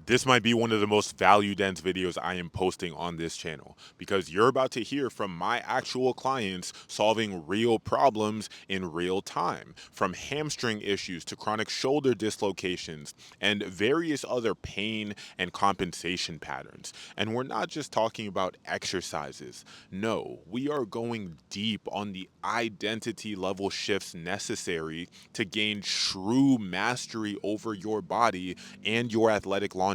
This might be one of the most value dense videos I am posting on this channel because you're about to hear from my actual clients solving real problems in real time, from hamstring issues to chronic shoulder dislocations and various other pain and compensation patterns. And we're not just talking about exercises. No, we are going deep on the identity level shifts necessary to gain true mastery over your body and your athletic longevity.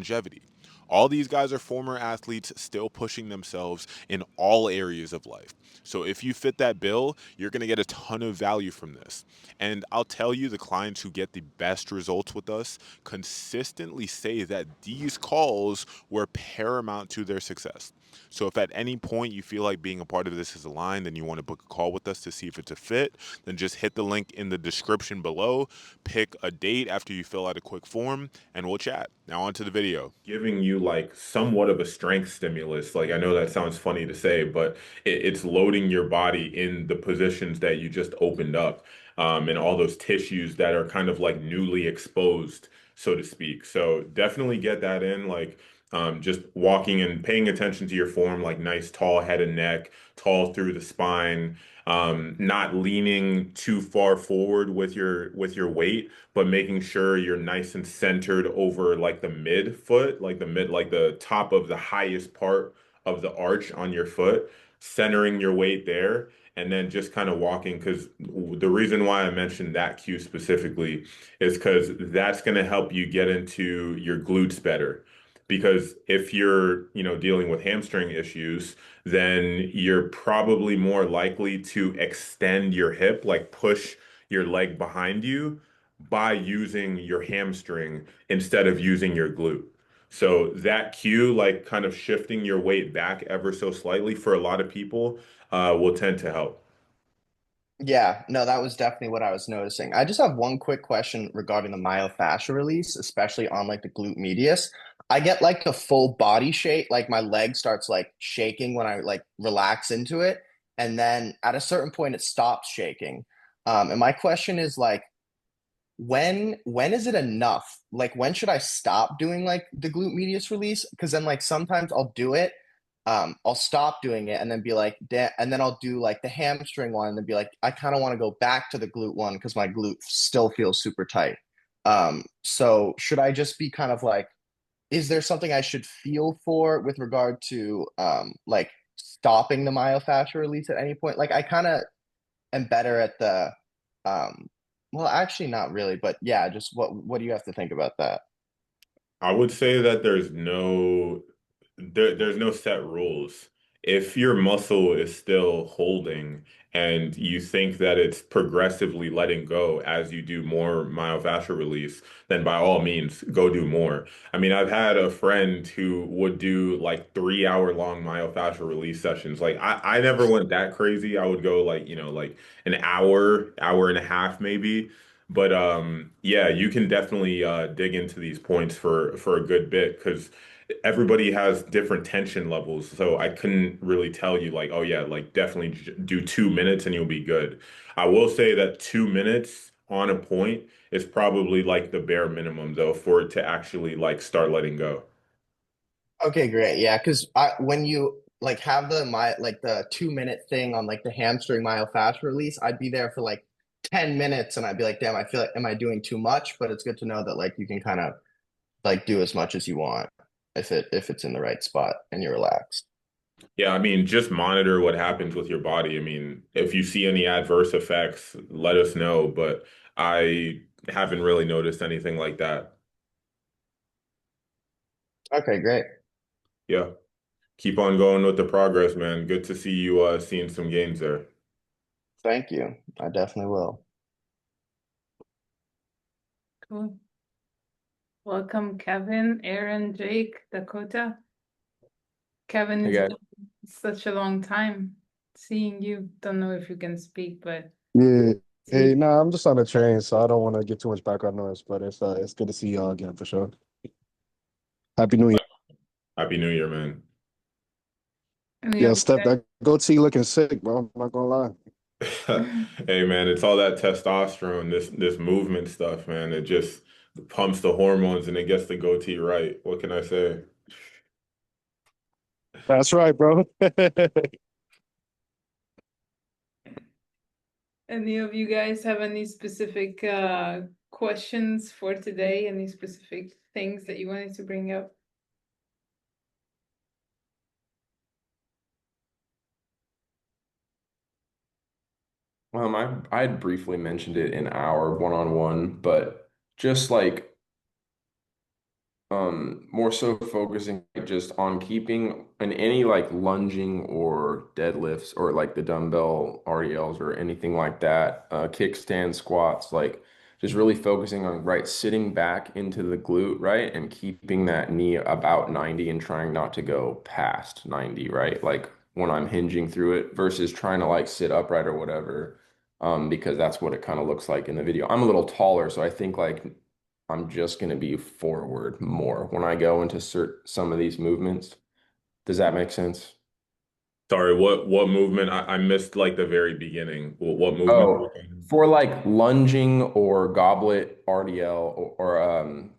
All these guys are former athletes still pushing themselves in all areas of life. So if you fit that bill, you're going to get a ton of value from this. And I'll tell you, the clients who get the best results with us consistently say that these calls were paramount to their success. So if at any point you feel like being a part of this is aligned and you want to book a call with us to see if it's a fit, then just hit the link in the description below, pick a date after you fill out a quick form, and we'll chat. Now on to the video. Giving you like somewhat of a strength stimulus. Like I know that sounds funny to say, but it's loading your body in the positions that you just opened up, and all those tissues that are kind of like newly exposed, so to speak. So definitely get that in. Like just walking and paying attention to your form, like nice tall head and neck, tall through the spine, not leaning too far forward with your weight, but making sure you're nice and centered over like the mid foot, like the top of the highest part of the arch on your foot, centering your weight there. And then just kind of walking, because the reason why I mentioned that cue specifically is because that's going to help you get into your glutes better. Because if you're, dealing with hamstring issues, then you're probably more likely to extend your hip, like push your leg behind you by using your hamstring instead of using your glute. So that cue, like kind of shifting your weight back ever so slightly for a lot of people, will tend to help. Yeah, no, that was definitely what I was noticing. I just have one quick question regarding the myofascial release, especially on like the glute medius. I get like the full body shake, like my leg starts like shaking when I like relax into it, and then at a certain point it stops shaking. And my question is like, when is it enough? Like when should I stop doing like the glute medius release? Because then like sometimes I'll do it, I'll stop doing it and then be like, and then I'll do like the hamstring one and then be like, I kind of want to go back to the glute one because my glute still feels super tight. So should I just be kind of like, is there something I should feel for with regard to like stopping the myofascial release at any point? Like I kind of am better at the um well actually not really, but yeah, just what do you have to think about that? I would say that there's no set rules. If your muscle is still holding and you think that it's progressively letting go as you do more myofascial release, then by all means go do more. I mean, I've had a friend who would do like 3 hour long myofascial release sessions. Like I never went that crazy. I would go like, like an hour, hour and a half maybe. But yeah, you can definitely dig into these points for a good bit because everybody has different tension levels. So I couldn't really tell you like, oh yeah, like definitely do 2 minutes and you'll be good. I will say that 2 minutes on a point is probably like the bare minimum though for it to actually like start letting go. Okay, great. Yeah, because I when you like have the my like the 2 minute thing on like the hamstring myofascial release, I'd be there for like 10 minutes and I'd be like, damn, I feel like am I doing too much? But it's good to know that like you can kind of like do as much as you want if it's in the right spot and you're relaxed. Yeah, I mean, just monitor what happens with your body. I mean, if you see any adverse effects, let us know, but I haven't really noticed anything like that. Okay, great. Yeah. Keep on going with the progress, man. Good to see you seeing some gains there. Thank you. I definitely will. Cool. Welcome, Kevin, Aaron, Jake, Dakota. Kevin, Hey it's guys. been such a long time seeing you. Don't know if you can speak, but Yeah. see. Hey, nah, I'm just on the train, so I don't want to get too much background noise, but it's good to see y'all again for sure. Happy New Year. Happy New Year, man. And we Yo, have Steph, that goatee looking sick, bro. I'm not gonna lie. Hey man, it's all that testosterone, this movement stuff, man. It just Pumps the hormones and it gets the goatee right. What can I say? That's right, bro. Any of you guys have any specific questions for today? Any specific things that you wanted to bring up? I had briefly mentioned it in our one-on-one, but just like more so focusing just on keeping in any like lunging or deadlifts or like the dumbbell RDLs or anything like that, kickstand squats, like just really focusing on right sitting back into the glute, right, and keeping that knee about 90 and trying not to go past 90, right, like when I'm hinging through it versus trying to like sit upright or whatever, because that's what it kind of looks like in the video. I'm a little taller, so I think like I'm just going to be forward more when I go into some of these movements. Does that make sense? Sorry, what movement? I missed like the very beginning. What movement? Oh, for like lunging or goblet RDL or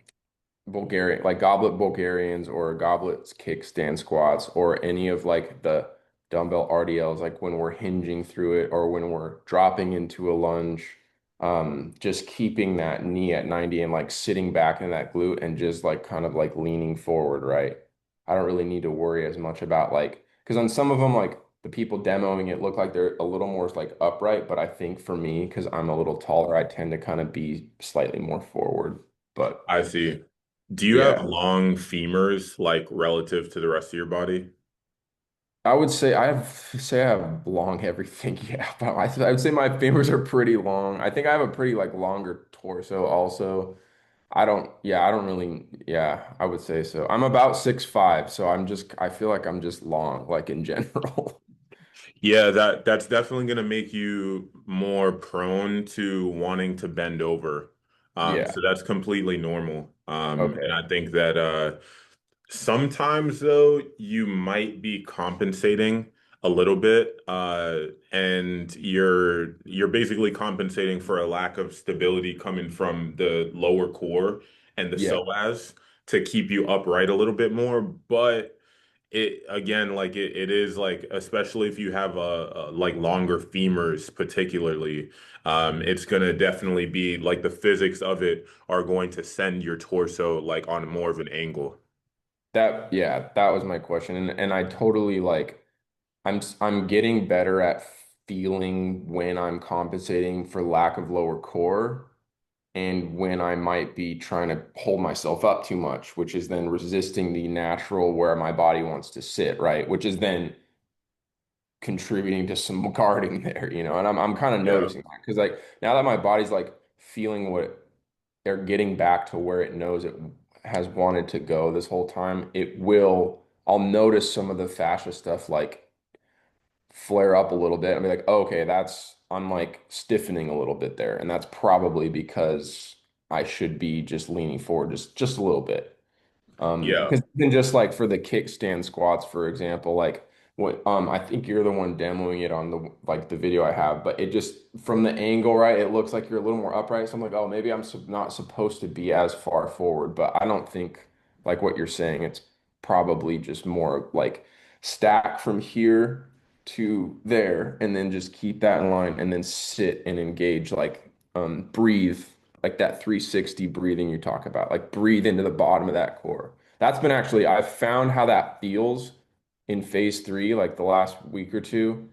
Bulgarian, like goblet Bulgarians or goblets kickstand squats or any of like the dumbbell RDLs, like when we're hinging through it or when we're dropping into a lunge, just keeping that knee at 90 and like sitting back in that glute and just like kind of like leaning forward, right? I don't really need to worry as much about like, because on some of them, like the people demoing it look like they're a little more like upright, but I think for me, because I'm a little taller, I tend to kind of be slightly more forward. But I see. Do you have yeah. long femurs like relative to the rest of your body? I would say I have long everything. Yeah, but I would say my fingers are pretty long. I think I have a pretty like longer torso also. I don't really, yeah, I would say so. I'm about 6'5", so I feel like I'm just long, like in general. Yeah, that's definitely going to make you more prone to wanting to bend over. Yeah. So that's completely normal. And Okay. I think that sometimes though you might be compensating a little bit, and you're basically compensating for a lack of stability coming from the lower core and the Yeah. psoas to keep you upright a little bit more, but it again like it is like especially if you have a like longer femurs particularly, it's gonna definitely be like the physics of it are going to send your torso like on more of an angle. That was my question. And I totally like I'm getting better at feeling when I'm compensating for lack of lower core and when I might be trying to hold myself up too much, which is then resisting the natural where my body wants to sit, right? Which is then contributing to some guarding there, and I'm kind of Yeah. noticing that because like now that my body's like feeling what they're getting back to where it knows it has wanted to go this whole time, I'll notice some of the fascia stuff like flare up a little bit and be like, oh, okay, I'm like stiffening a little bit there. And that's probably because I should be just leaning forward just a little bit. Yeah. Because even just like for the kickstand squats, for example, like what I think you're the one demoing it on the video I have, but it just from the angle, right, it looks like you're a little more upright. So I'm like, oh, maybe I'm not supposed to be as far forward, but I don't think like what you're saying. It's probably just more like stack from here to there, and then just keep that in line, and then sit and engage, like breathe, like that 360 breathing you talk about, like breathe into the bottom of that core. That's been actually, I've found how that feels in phase three, like the last week or two,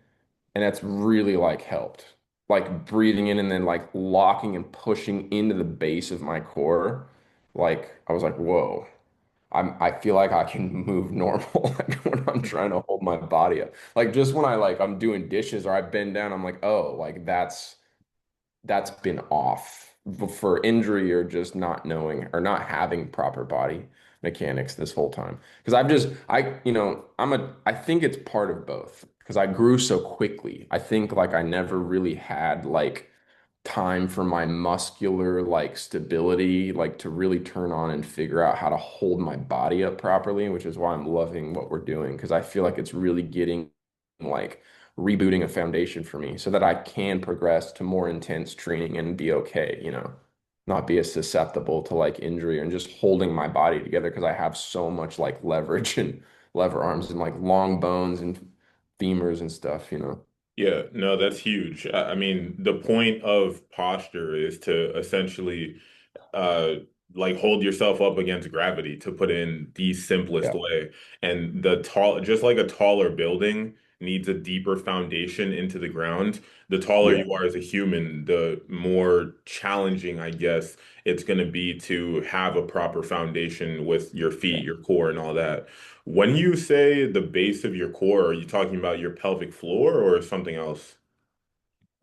and that's really like helped. Like breathing in and then like locking and pushing into the base of my core. Like I was like, whoa, I feel like I can move normal like when I'm trying to hold my body up. Like just when I'm doing dishes or I bend down, I'm like, oh, like that's been off for injury or just not knowing or not having proper body mechanics this whole time. Because I think it's part of both because I grew so quickly. I think like I never really had like time for my muscular like stability, like to really turn on and figure out how to hold my body up properly, which is why I'm loving what we're doing because I feel like it's really getting like rebooting a foundation for me so that I can progress to more intense training and be okay. not be as susceptible to like injury and just holding my body together because I have so much like leverage and lever arms and like long bones and femurs and stuff, you know. Yeah, no, that's huge. I mean, the point of posture is to essentially uh like hold yourself up against gravity, to put it in the simplest Yeah. way. And the tall, just like a taller building needs a deeper foundation into the ground, the taller Yeah. you are as a human, the more challenging, I guess, it's going to be to have a proper foundation with your feet, your core, and all that. When you say the base of your core, are you talking about your pelvic floor or something else?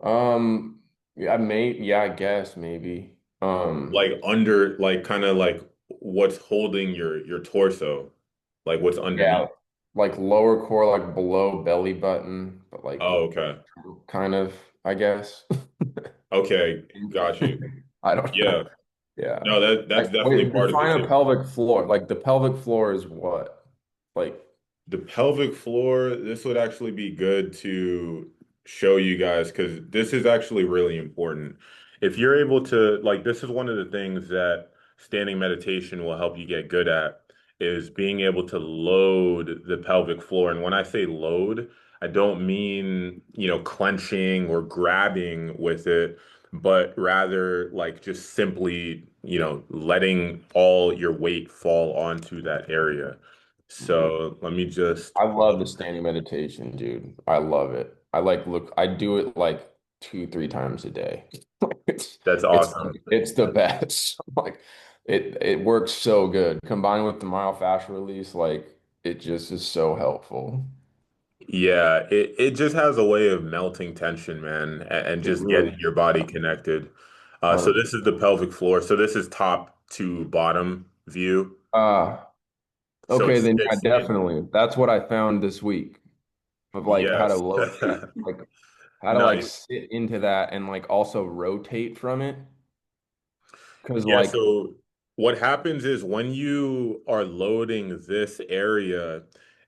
Yeah, I guess maybe. Like under, like kind of like what's holding your torso, like what's Yeah, underneath. like lower core, like below belly button, but like Oh, okay. kind of, I guess. Okay, got you. I don't Yeah. know. Yeah. No, that's Like, definitely wait, part of it define a too. pelvic floor. Like the pelvic floor is what? Like, The pelvic floor, this would actually be good to show you guys because this is actually really important. If you're able to, like, this is one of the things that standing meditation will help you get good at, is being able to load the pelvic floor. And when I say load, I don't mean, clenching or grabbing with it, but rather like just simply, letting all your weight fall onto that area. So let me just I pull love up. the standing meditation, dude. I love it. I like look, I do it like 2, 3 times a day. It's That's it's awesome. it's the best. Like it works so good. Combined with the myofascial release, like it just is so helpful. Yeah, it just has a way of melting tension, man, and It just really getting your body connected. So this is 100%. the pelvic floor. So this is top to bottom view. Uh, So it okay, then yeah, sits in. definitely. That's what I found this week of like how to Yes. load that, like how to like Nice. sit into that and like also rotate from it. Because Yeah, like so what happens is when you are loading this area,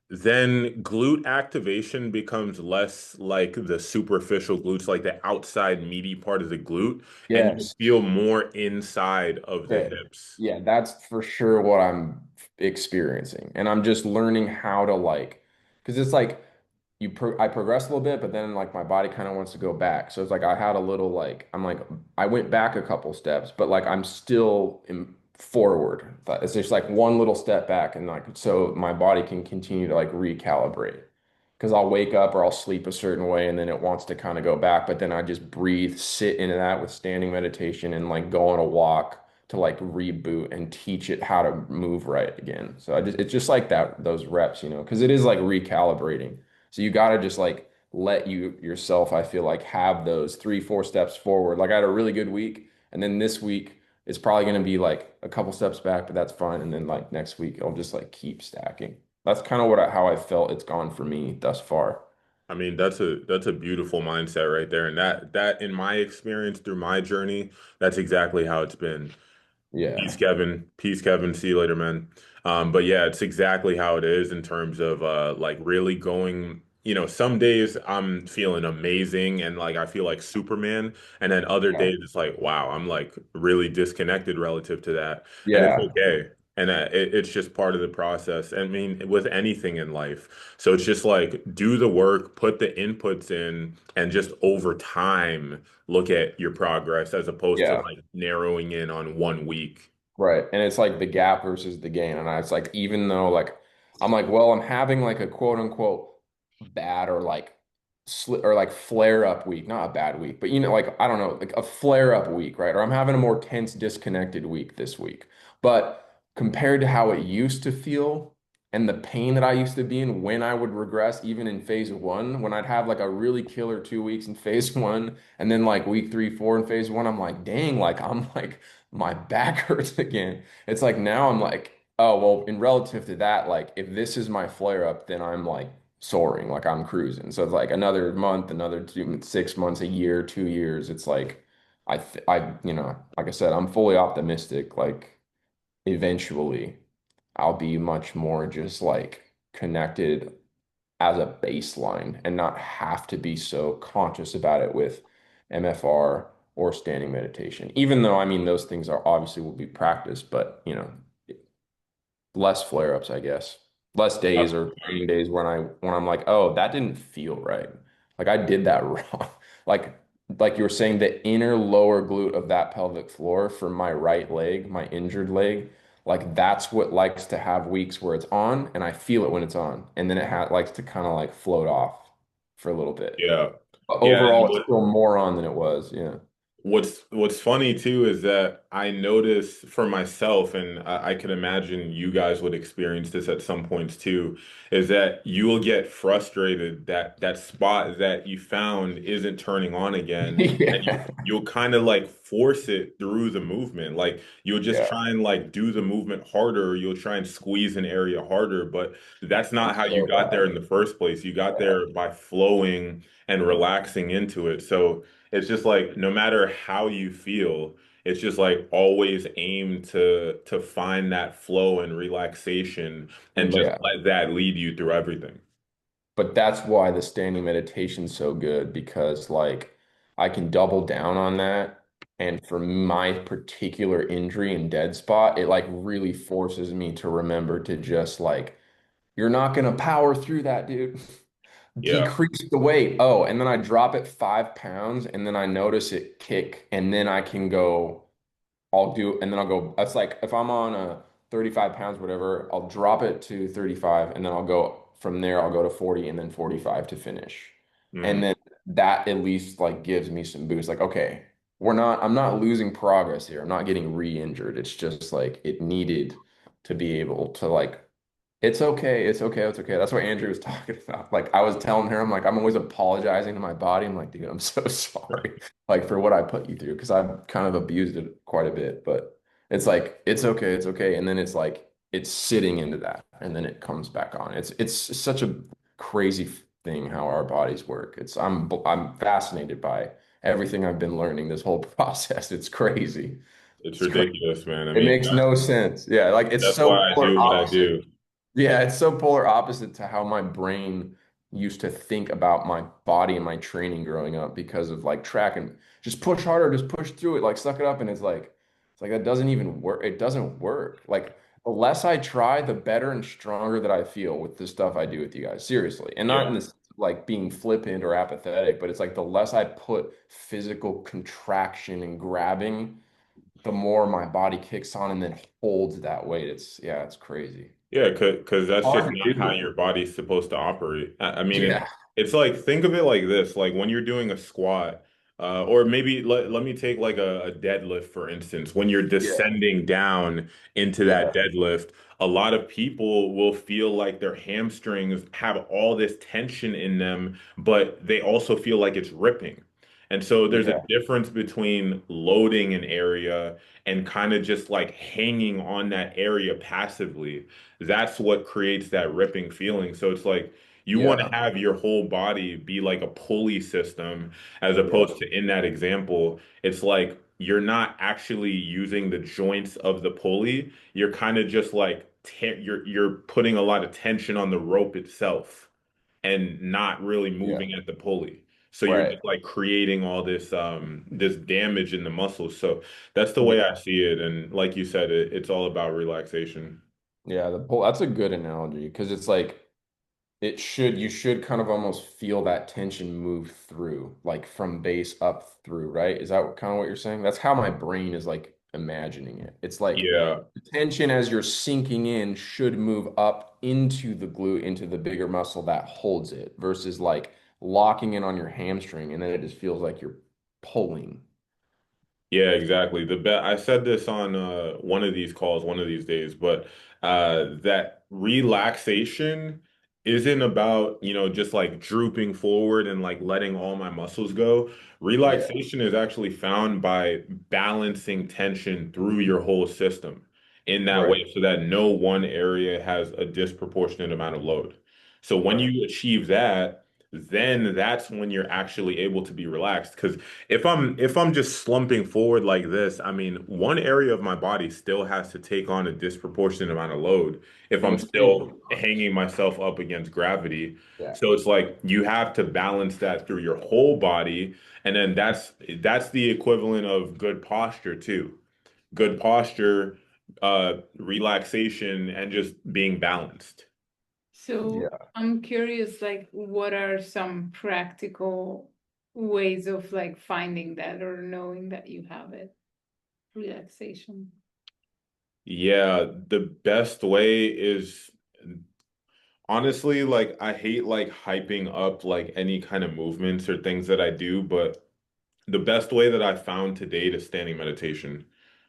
then glute activation becomes less like the superficial glutes, like the outside meaty part of the glute, and you yes. feel more inside of the Okay. hips. Yeah, that's for sure what I'm experiencing. And I'm just learning how to like, because it's like I progress a little bit, but then like my body kind of wants to go back. So it's like I had a little like, I'm like, I went back a couple steps, but like I'm still forward. But it's just like one little step back. And like, so my body can continue to like recalibrate. Because I'll wake up or I'll sleep a certain way and then it wants to kind of go back. But then I just breathe, sit into that with standing meditation and like go on a walk to like reboot and teach it how to move right again. So it's just like that, those reps, because it is like recalibrating. So you got to just like let yourself, I feel like, have those 3, 4 steps forward. Like I had a really good week, and then this week it's probably going to be like a couple steps back, but that's fine. And then like next week, I'll just like keep stacking. That's kind of how I felt it's gone for me thus far. I mean, that's a beautiful mindset right there. And that in my experience through my journey, that's exactly how it's been. Peace, Yeah. Kevin. Peace, Kevin. See you later, man. But yeah, it's exactly how it is in terms of like really going, some days I'm feeling amazing and like I feel like Superman, and then other Yeah. days it's like, wow, I'm like really disconnected relative to that. And it's Yeah. okay. And it's just part of the process. I mean, with anything in life. So it's just like do the work, put the inputs in, and just over time look at your progress as opposed to Yeah. like narrowing in on one week. Right. And it's like the gap versus the gain. And it's like, even though like, I'm like, well, I'm having like a quote unquote bad or like or like flare up week, not a bad week, but like, I don't know, like a flare up week, right? Or I'm having a more tense, disconnected week this week. But compared to how it used to feel and the pain that I used to be in when I would regress, even in phase one, when I'd have like a really killer 2 weeks in phase one, and then like week 3, 4 in phase one, I'm like, dang, like I'm like my back hurts again. It's like now I'm like, oh, well, in relative to that, like if this is my flare up, then I'm like soaring, like I'm cruising. So it's like another month, another 6 months, a year, 2 years. It's like like I said, I'm fully optimistic. Like eventually I'll be much more just like connected as a baseline and not have to be so conscious about it with MFR or standing meditation. Even though, I mean, those things are obviously will be practiced, but you know, less flare-ups, I guess. Less days or training days when I'm like, oh, that didn't feel right. Like I did that wrong. Like like you were saying, the inner lower glute of that pelvic floor for my right leg, my injured leg, like that's what likes to have weeks where it's on and I feel it when it's on. And then it likes to kind of like float off for a little bit. Yeah. But Yeah. overall, it's still more on than it was. Yeah. What's funny too is that I notice for myself, and I can imagine you guys would experience this at some points too, is that you will get frustrated that that spot that you found isn't turning on again, and Yeah. you'll kind of like force it through the movement. Like you'll just Yeah. try and like do the movement harder, you'll try and squeeze an area harder, but that's not It's how you so got there bad. in the first place. You got Yeah. there by flowing and relaxing into it. So it's just like no matter how you feel, it's just like always aim to find that flow and relaxation and just Yeah. let that lead you through everything. But that's why the standing meditation's so good because like I can double down on that. And for my particular injury and dead spot, it like really forces me to remember to just like, you're not gonna power through that, dude. Yeah. Decrease the weight. Oh, and then I drop it 5 pounds and then I notice it kick, and then I can go. I'll do, and then I'll go. That's like if I'm on a 35 pounds, whatever, I'll drop it to 35, and then I'll go from there, I'll go to 40 and then 45 to finish. And Mm. then that at least like gives me some boost. Like, okay, I'm not losing progress here. I'm not getting re-injured. It's just like it needed to be able to like it's okay. It's okay. It's okay. That's what Andrew was talking about. Like I was telling her, I'm like, I'm always apologizing to my body. I'm like, dude, I'm so sorry, like for what I put you through, because I've kind of abused it quite a bit. But it's like, it's okay. It's okay. And then it's like, it's sitting into that, and then it comes back on. It's such a crazy thing how our bodies work. I'm fascinated by everything I've been learning this whole process. It's crazy. It's It's crazy. ridiculous, man. I It mean, makes no sense. Yeah, like it's that's so why I polar do what I opposite. do. Yeah, it's so polar opposite to how my brain used to think about my body and my training growing up because of like track and just push harder, just push through it, like suck it up. And it's like that doesn't even work. It doesn't work. Like the less I try, the better and stronger that I feel with the stuff I do with you guys. Seriously. And not in Yeah. this like being flippant or apathetic, but it's like the less I put physical contraction and grabbing, the more my body kicks on and then holds that weight. It's crazy. Yeah, because that's just Hard not to how do. your body's supposed to operate. I mean, Yeah. it's like think of it like this: like when you're doing a squat, or maybe let me take like a deadlift for instance. When you're Yeah. descending down into that Yeah. deadlift, a lot of people will feel like their hamstrings have all this tension in them, but they also feel like it's ripping. And so there's a Yeah. difference between loading an area and kind of just like hanging on that area passively. That's what creates that ripping feeling. So it's like you want to Yeah. have your whole body be like a pulley system, as Yeah. opposed to in that example, it's like you're not actually using the joints of the pulley. You're kind of just like you're putting a lot of tension on the rope itself and not really Yeah. moving at the pulley. So you're Right. just like creating all this damage in the muscles. So that's the way I Yeah. see it. And like you said, it's all about relaxation. Yeah. The pull, that's a good analogy because it's like you should kind of almost feel that tension move through, like from base up through, right? Is that kind of what you're saying? That's how my brain is like imagining it. It's like Yeah. the tension as you're sinking in should move up into the glute, into the bigger muscle that holds it, versus like locking in on your hamstring and then it just feels like you're pulling. Yeah, exactly. The bet I said this on one of these calls one of these days, but that relaxation isn't about, just like drooping forward and like letting all my muscles go. Yeah. Relaxation is actually found by balancing tension through your whole system in that Right. way so that no one area has a disproportionate amount of load. So when Right. you achieve that, then that's when you're actually able to be relaxed. Because if I'm just slumping forward like this, I mean, one area of my body still has to take on a disproportionate amount of load if I'm still hanging myself up against gravity. Yeah. So it's like you have to balance that through your whole body, and then that's the equivalent of good posture too. Good posture, relaxation, and just being balanced. So Yeah. I'm curious, like, what are some practical ways of like finding that or knowing that you have it? Relaxation. Yeah, the best way is honestly, like I hate like hyping up like any kind of movements or things that I do, but the best way that I found to date is standing meditation.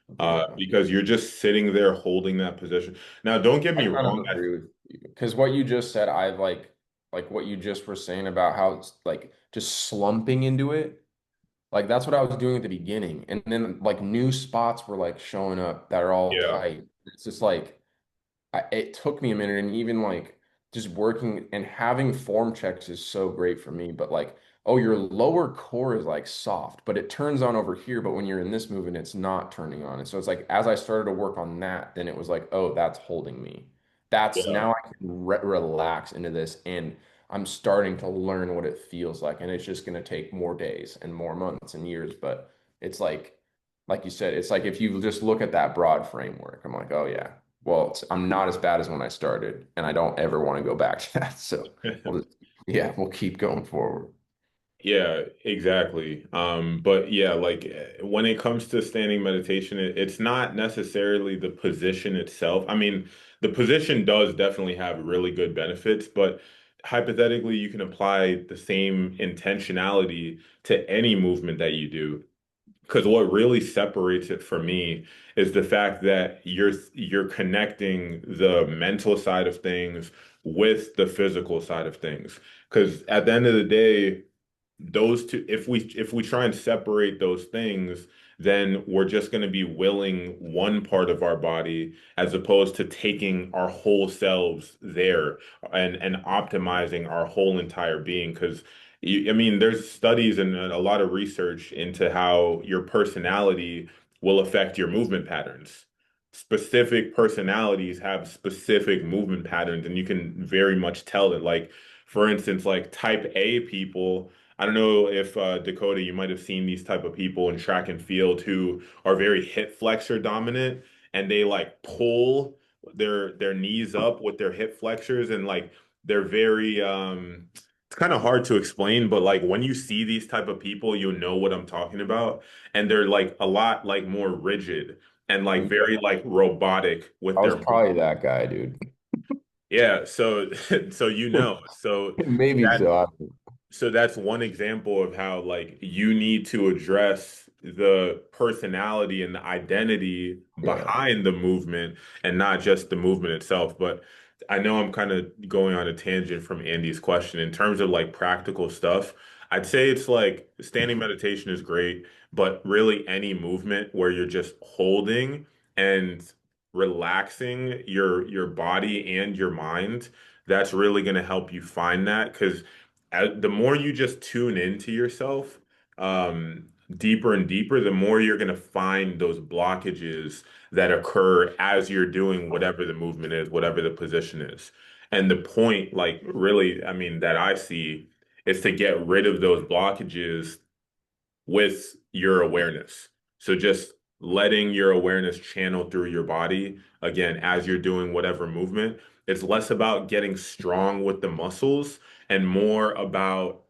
That's a good one. Because you're just sitting there holding that position. Now, don't get I me kind of wrong. agree with you because what you just said, I like what you just were saying about how it's like just slumping into it. Like that's what I was doing at the beginning, and then like new spots were like showing up that are all Yeah, tight. It's just like it took me a minute, and even like just working and having form checks is so great for me. But like, oh, your lower core is like soft, but it turns on over here. But when you're in this movement, it's not turning on. And so it's like as I started to work on that, then it was like, oh, that's holding me. That's yeah. now I can relax into this, and I'm starting to learn what it feels like. And it's just going to take more days and more months and years. But it's like you said, it's like if you just look at that broad framework, I'm like, oh yeah, well, I'm not as bad as when I started, and I don't ever want to go back to that. So we'll just, yeah, we'll keep going forward. Yeah, exactly. But yeah, like when it comes to standing meditation, it's not necessarily the position itself. I mean, the position does definitely have really good benefits, but hypothetically, you can apply the same intentionality to any movement that you do. Because what really separates it for me is the fact that you're connecting the mental side of things with the physical side of things. Because at the end of the day, those two, if we try and separate those things, then we're just going to be willing one part of our body as opposed to taking our whole selves there and optimizing our whole entire being. Because I mean, there's studies and a lot of research into how your personality will affect your movement patterns. Specific personalities have specific movement patterns, and you can very much tell it. Like, for instance, like type A people, I don't know if Dakota, you might have seen these type of people in track and field who are very hip flexor dominant, and they like pull their knees up with their hip flexors, and like they're very it's kind of hard to explain, but like when you see these type of people, you know what I'm talking about, and they're like a lot like more rigid and like very like robotic I with was their probably that guy, dude. yeah, so so so Maybe that so. so that's one example of how like you need to address the personality and the identity Yeah. behind the movement and not just the movement itself. But I know I'm kind of going on a tangent from Andy's question in terms of like practical stuff. I'd say it's like standing meditation is great, but really any movement where you're just holding and relaxing your body and your mind, that's really going to help you find that because the more you just tune into yourself, deeper and deeper, the more you're going to find those blockages that occur as you're doing whatever the movement is, whatever the position is. And the point, like, really, I mean, that I see is to get rid of those blockages with your awareness. So just letting your awareness channel through your body again as you're doing whatever movement. It's less about getting strong with the muscles and more about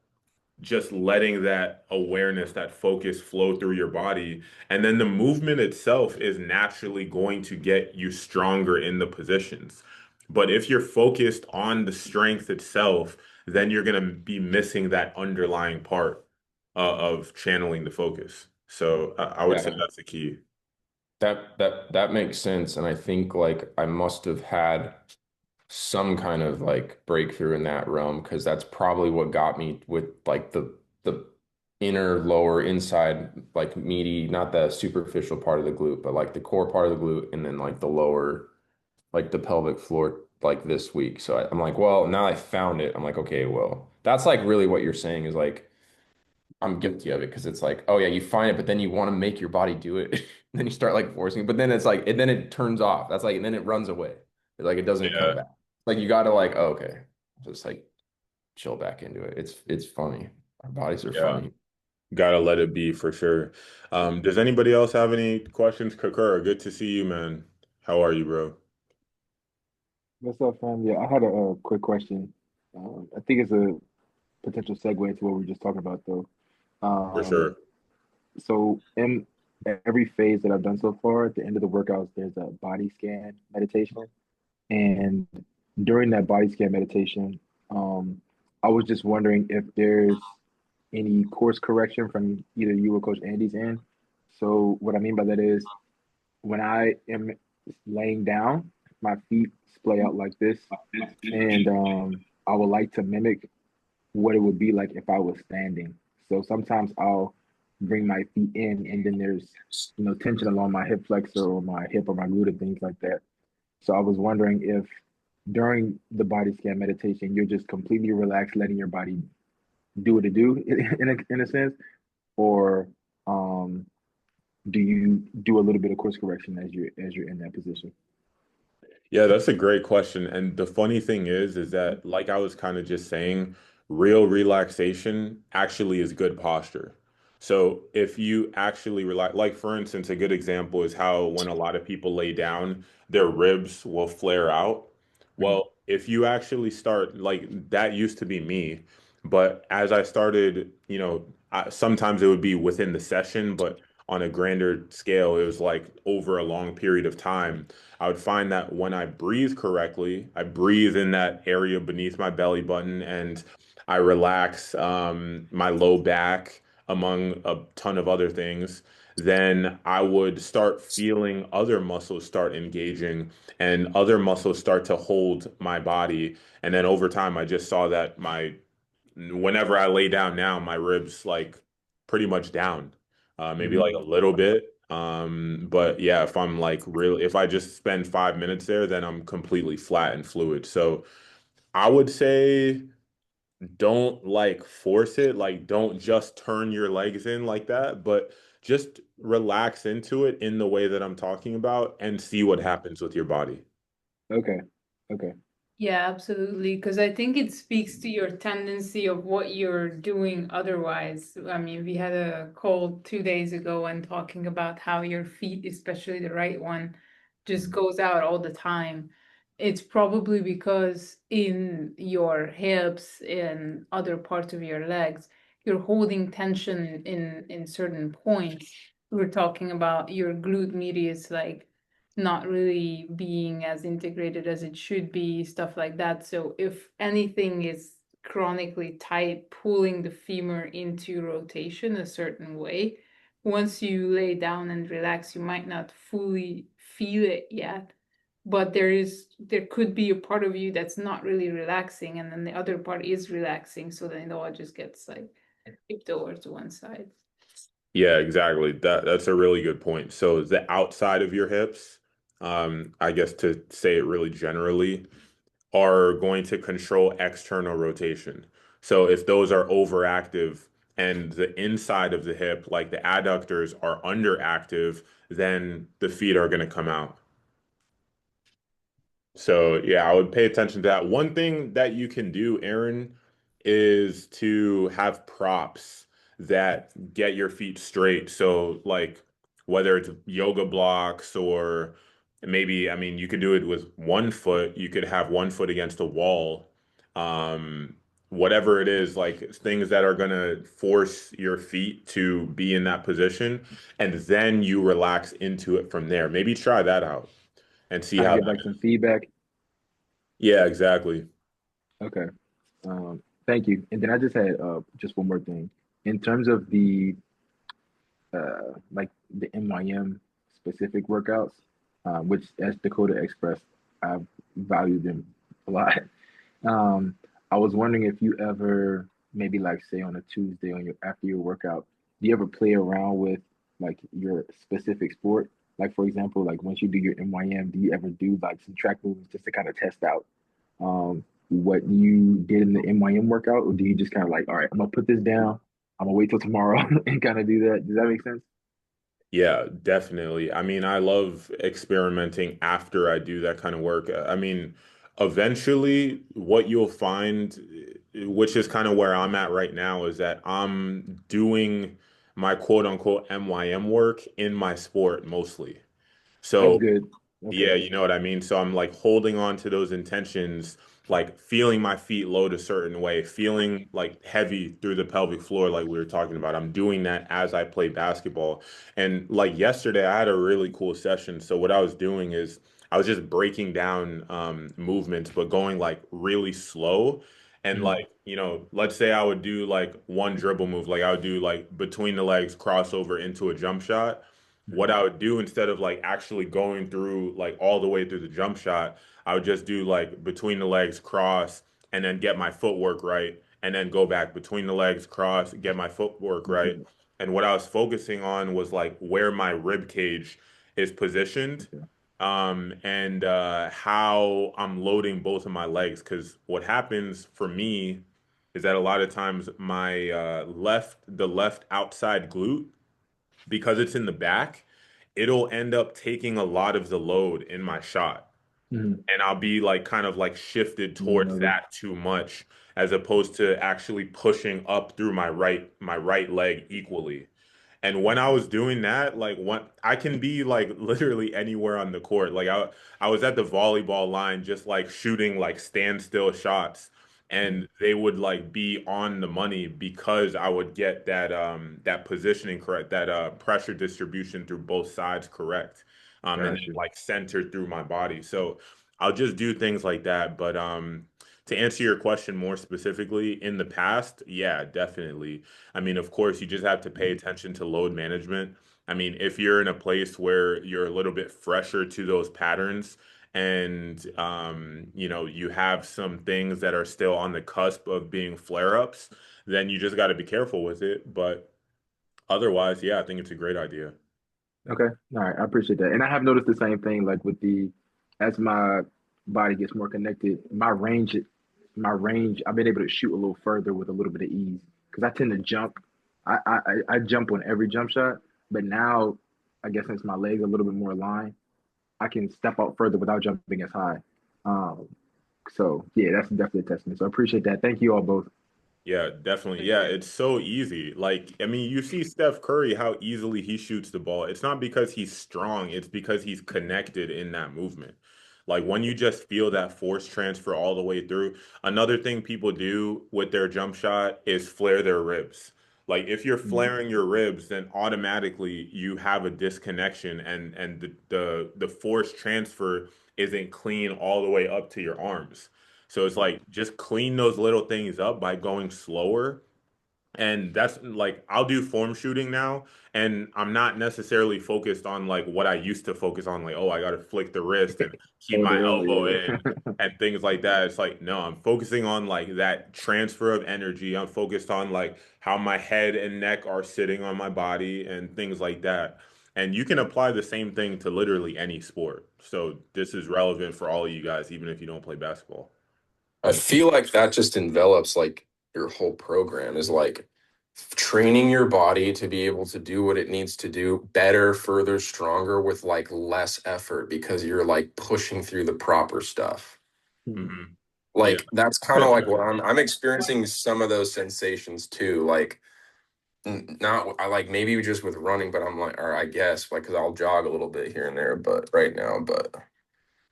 just letting that awareness, that focus flow through your body. And then the movement itself is naturally going to get you stronger in the positions. But if you're focused on the strength itself, then you're going to be missing that underlying part of channeling the focus. So I would say Yeah. that's the key. That makes sense. And I think like I must have had some kind of like breakthrough in that realm because that's probably what got me with like the inner lower inside like meaty, not the superficial part of the glute, but like the core part of the glute and then like the lower like the pelvic floor like this week. So I'm like, well, now I found it. I'm like, okay, well, that's like really what you're saying is like I'm guilty of it because it's like, oh yeah, you find it, but then you want to make your body do it. Then you start like forcing it, but then it's like, and then it turns off. That's like, and then it runs away. Like it doesn't come Yeah. back. Like you got to like, oh, okay, just like chill back into it. It's funny. Our bodies are Yeah. funny. Gotta let it be for sure. Does anybody else have any questions? Kakura, good to see you, man. How are you, bro? What's up, fam? Yeah, I had a quick question. I think it's a potential segue into what we were just talking about, though. For Um, sure. so in every phase that I've done so far, at the end of the workouts, there's a body scan meditation. And during that body scan meditation, um, I was just wondering if there's any course correction from either you or Coach Andy's end. So what I mean by that is when I am laying down, my feet splay out like this, and I would like to mimic what it would be like if I was standing. So sometimes I'll bring my feet in, and then there's tension along my hip flexor or my hip or my glute and things like that. So I was wondering if during the body scan meditation, you're just completely relaxed, letting your body do what it do in a sense, or um, do you do a little bit of course correction as you're in that position? Yeah, that's a great question. And the funny thing is that like I was kind of just saying, real relaxation actually is good posture. So if you actually relax, like for instance, a good example is how when a lot of people lay down, their ribs will flare out. Mhm. Well, if you actually start like that used to be me, but as I started, sometimes it would be within the session, but on a grander scale, it was like over a long period of time. I would find that when I breathe correctly, I breathe in that area beneath my belly button and I relax my low back, among a ton of other things. Then I would start feeling other muscles start engaging and other muscles start to hold my body. And then over time, I just saw that whenever I lay down now, my ribs like pretty much down, maybe like Mhm. a little bit. But yeah, if I'm like real, if I just spend 5 minutes there, then I'm completely flat and fluid. So I would say don't like force it, like don't just turn your legs in like that, but just relax into it in the way that I'm talking about and see what happens with your body. Okay. Okay. Yeah, absolutely. Because I think it speaks to your tendency of what you're doing otherwise. I mean, we had a call 2 days ago and talking about how your feet, especially the right one, just goes out all the time. It's probably because in your hips and other parts of your legs, you're holding tension in certain points. We're talking about your glute medius, like not really being as integrated as it should be, stuff like that. So if anything is chronically tight, pulling the femur into rotation a certain way, once you lay down and relax, you might not fully feel it yet, but there could be a part of you that's not really relaxing, and then the other part is relaxing. So then it all just gets like tipped over to one side. Yeah, exactly. That's a really good point. So the outside of your hips, I guess to say it really generally, are going to control external rotation. So if those are overactive and the inside of the hip, like the adductors, are underactive, then the feet are going to come out. So yeah, I would pay attention to that. One thing that you can do, Aaron, is to have props that get your feet straight. So like whether it's yoga blocks or maybe, I mean, you could do it with one foot. You could have one foot against a wall. Um, Whatever it is, like things that are gonna force your feet to be in that position, and then you relax into it from there. Maybe try that out and see Kind of how get that. like some feedback. Yeah, exactly. Okay. Thank you. And then I just had just one more thing. In terms of the like the MYM specific workouts, which as Dakota expressed, I value them a lot. Um, I was wondering if you ever maybe like say on a Tuesday on your after your workout, do you ever play around with like your specific sport? Like for example, like once you do your MYM, do you ever do like some track movements just to kind of test out what you did in the MYM workout, or do you just kind of like, all right, I'm gonna put this down, I'm gonna wait till tomorrow and kind of do that? Does that make sense? Yeah, definitely. I mean, I love experimenting after I do that kind of work. I mean, eventually, what you'll find, which is kind of where I'm at right now, is that I'm doing my quote unquote MYM work in my sport mostly. That's So good. yeah, Okay. you know what I mean? So I'm like holding on to those intentions, like feeling my feet load a certain way, feeling like heavy through the pelvic floor, like we were talking about. I'm doing that as I play basketball. And like yesterday, I had a really cool session. So what I was doing is I was just breaking down movements, but going like really slow. And Mhm. like, let's say I would do like one dribble move, like I would do like between the legs crossover into a jump shot. What Mhm. I would do instead of like actually going through like all the way through the jump shot, I would just do like between the legs cross and then get my footwork right and then go back between the legs cross, get my footwork right. Okay. And what I was focusing on was like where my rib cage is positioned, Okay. and how I'm loading both of my legs. Because what happens for me is that a lot of times my the left outside glute, because it's in the back, it'll end up taking a lot of the load in my shot. Mhm. And I'll be like kind of like shifted You towards know, that too much as opposed to actually pushing up through my right leg equally. And when I was doing that, like when I can be like literally anywhere on the court. Like I was at the volleyball line just like shooting like standstill shots, and they would like be on the money because I would get that positioning correct, that pressure distribution through both sides correct. And then gotcha. like centered through my body. So I'll just do things like that. But to answer your question more specifically, in the past, yeah, definitely. I mean, of course, you just have to pay attention to load management. I mean, if you're in a place where you're a little bit fresher to those patterns and you have some things that are still on the cusp of being flare-ups, then you just got to be careful with it. But otherwise, yeah, I think it's a great idea. Okay. All right. I appreciate that. And I have noticed the same thing, like with as my body gets more connected, I've been able to shoot a little further with a little bit of ease because I tend to jump. I jump on every jump shot, but now I guess since my legs are a little bit more aligned, I can step out further without jumping as high. Um, so yeah, that's definitely a testament. So I appreciate that. Thank you all both. Yeah, definitely. Yeah, it's so easy. Like, I mean, you see Steph Curry, how easily he shoots the ball. It's not because he's strong, it's because he's connected in that movement. Like, when you just feel that force transfer all the way through. Another thing people do with their jump shot is flare their ribs. Like, if you're Mhm. flaring your ribs, then automatically you have a disconnection, and the force transfer isn't clean all the way up to your arms. So it's like just clean those little things up by going slower. And that's like I'll do form shooting now, and I'm not necessarily focused on like what I used to focus on, like, oh, I gotta flick the wrist and keep Hold it my on, elbow yeah. in and things like that. It's like, no, I'm focusing on like that transfer of energy. I'm focused on like how my head and neck are sitting on my body and things like that. And you can apply the same thing to literally any sport. So this is relevant for all of you guys, even if you don't play basketball. I feel like that just envelops like your whole program is like training your body to be able to do what it needs to do better, further, stronger with like less effort because you're like pushing through the proper stuff. Mhm. Hmm. Yeah, Like that's kind of like what definitely. I'm experiencing some of those sensations too. Like not I like maybe just with running, but I'm like, or I guess like because I'll jog a little bit here and there, but right now, but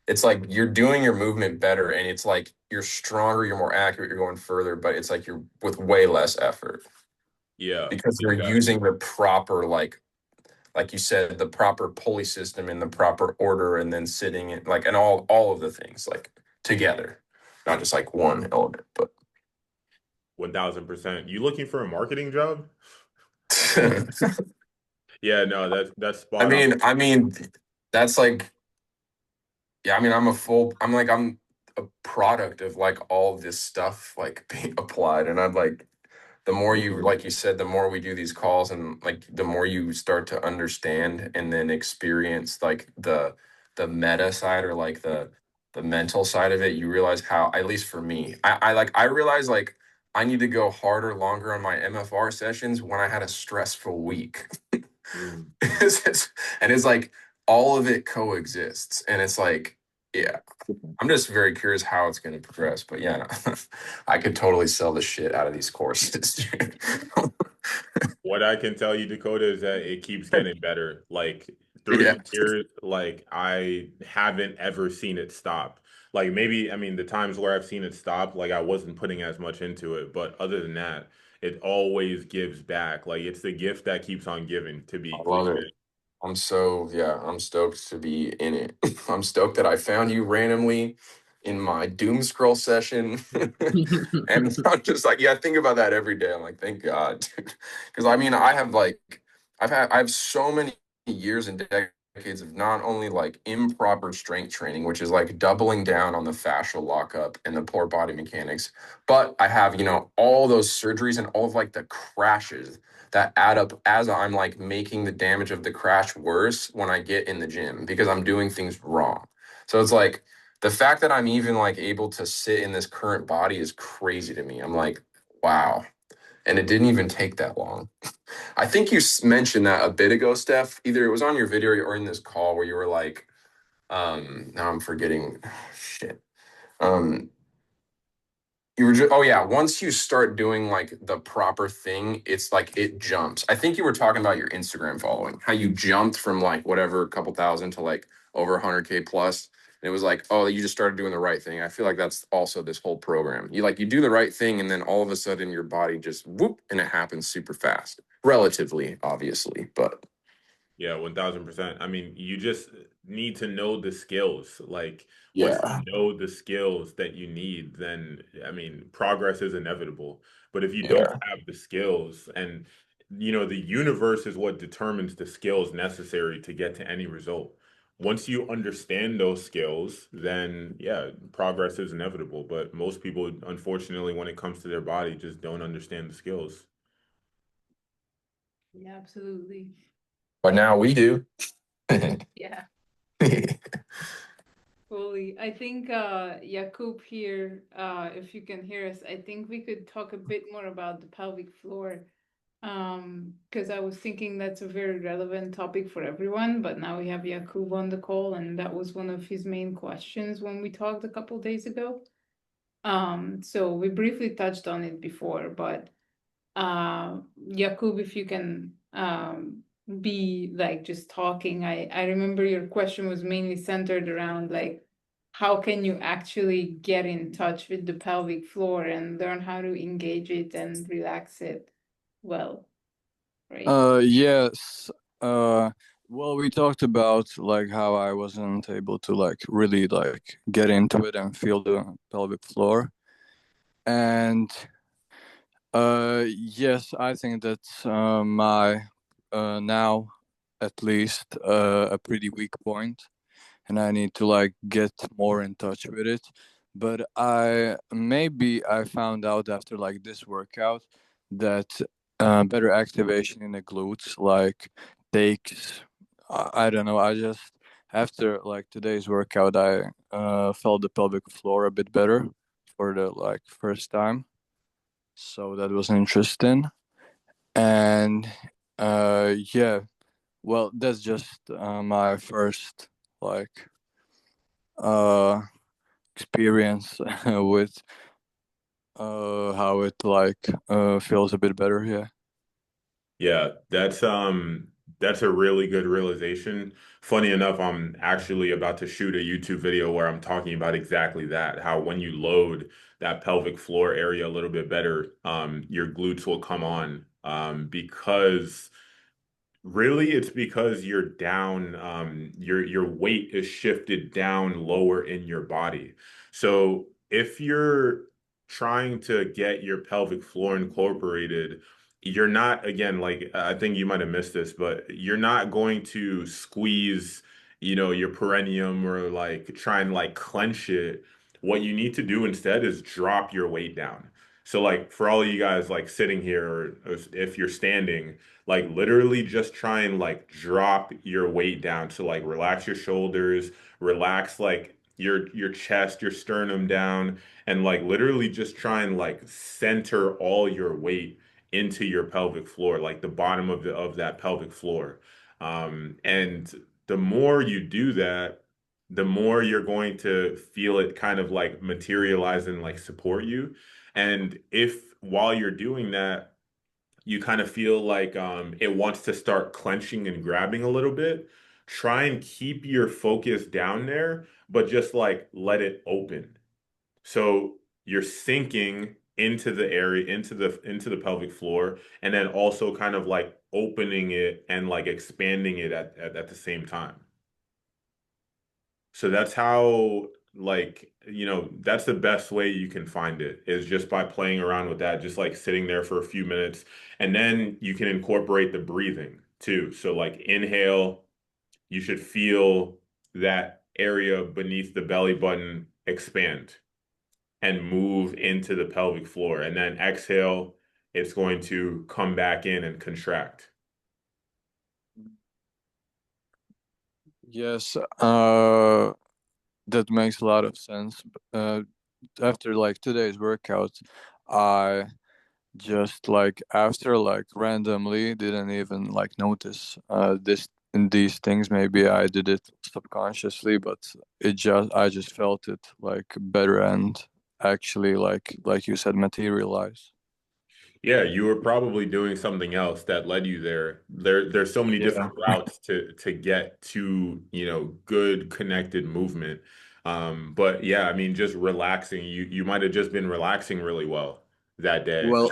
it's like you're doing your movement better and it's like you're stronger, you're more accurate, you're going further, but it's like you're with way less effort Yeah, because you're exactly. using the proper like you said, the proper pulley system in the proper order and then sitting it like and all of the things like together. Not just like one element, but 1000%. You looking for a marketing job? Yeah, no, that's I spot on. mean, I mean that's like yeah, I mean I'm a product of like all this stuff like being applied and I'm like the more you, like you said, the more we do these calls and like the more you start to understand and then experience like the meta side or like the mental side of it, you realize how, at least for me, I realize like I need to go harder, longer on my MFR sessions when I had a stressful week. Mm. And it's like all of it coexists. And it's like, yeah, I'm just very curious how it's going to progress. But yeah, no, I could totally sell the shit out of these courses, dude. What I can tell you, Dakota, is that it keeps getting better. Like through Yeah. the years, like I haven't ever seen it stop. Like maybe, I mean, the times where I've seen it stop, like I wasn't putting as much into it. But other than that, it always gives back. Like it's the gift that keeps on giving, to be I love cliche. it. Yeah, I'm stoked to be in it. I'm stoked that I found you randomly in my doom scroll session. And I'm just like, yeah, I think about that every day. I'm like, thank God. Because I mean, I have so many years and decades of not only like improper strength training, which is like doubling down on the fascial lockup and the poor body mechanics, but I have, all those surgeries and all of like the crashes that add up as I'm like making the damage of the crash worse when I get in the gym because I'm doing things wrong. So it's like the fact that I'm even like able to sit in this current body is crazy to me. I'm like, wow. And it didn't even take that long. I think you mentioned that a bit ago, Steph. Either it was on your video or in this call where you were like, now I'm forgetting shit. Um, you were just, oh yeah, once you start doing like the proper thing, it's like it jumps. I think you were talking about your Instagram following, how you jumped from like whatever, a couple thousand to like over 100K plus. And it was like, oh, you just started doing the right thing. I feel like that's also this whole program. You do the right thing, and then all of a sudden your body just whoop, and it happens super fast, relatively, obviously. But Yeah, 1000%. I mean, you just need to know the skills. Like, once you yeah, know the skills that you need, then, I mean, progress is inevitable. But if you don't yeah, have the skills, and, the universe is what determines the skills necessary to get to any result. Once you understand those skills, then, yeah, progress is inevitable. But most people, unfortunately, when it comes to their body, just don't understand the skills. Yeah, absolutely. but now we do. Yeah, fully. I think Jakub here, if you can hear us, I think we could talk a bit more about the pelvic floor. Because I was thinking that's a very relevant topic for everyone, but now we have Jakub on the call, and that was one of his main questions when we talked a couple days ago. So we briefly touched on it before, but Jakub, if you can be like just talking. I remember your question was mainly centered around like how can you actually get in touch with the pelvic floor and learn how to engage it and relax it well, right? Yes. Uh, well, we talked about like how I wasn't able to like really like get into it and feel the pelvic floor. And yes, I think that's my now at least a pretty weak point, and I need to like get more in touch with it. But I found out after like this workout that better activation in the glutes like takes I don't know. I just after like today's workout, I felt the pelvic floor a bit better for the like first time, so that was interesting. And yeah, well, that's just my first like uh experience with how it like feels a bit better. Yeah. Yeah, that's a really good realization. Funny enough, I'm actually about to shoot a YouTube video where I'm talking about exactly that, how when you load that pelvic floor area a little bit better, your glutes will come on. Because really, it's because you're down, your weight is shifted down lower in your body. So if you're trying to get your pelvic floor incorporated, you're not, again, like I think you might have missed this, but you're not going to squeeze, your perineum or like try and like clench it. What you need to do instead is drop your weight down. So like for all of you guys like sitting here, or if you're standing, like literally just try and like drop your weight down. So like relax your shoulders, relax like your chest, your sternum down, and like literally just try and like center all your weight into your pelvic floor, like the bottom of the of that pelvic floor. And the more you do that, the more you're going to feel it kind of like materialize and like support you. And if while you're doing that, you kind of feel like it wants to start clenching and grabbing a little bit, try and keep your focus down there, but just like let it open. So you're sinking into the area, into the pelvic floor, and then also kind of like opening it and like expanding it at the same time. So that's how, like, that's the best way you can find it is just by playing around with that, just like sitting there for a few minutes. And then you can incorporate the breathing too. So, like, inhale, you should feel that area beneath the belly button expand and move into the pelvic floor. And then exhale, it's going to come back in and contract. Yes, that makes a lot of sense. After like today's workout, I just like after like randomly didn't even like notice these things. Maybe I did it subconsciously, but I just felt it like better and actually like you said materialize. Yeah, you were probably doing something else that led you there. There's so many Yeah. different routes to get to, good connected movement. But yeah, I mean, just relaxing. You might have just been relaxing really well that day. Well,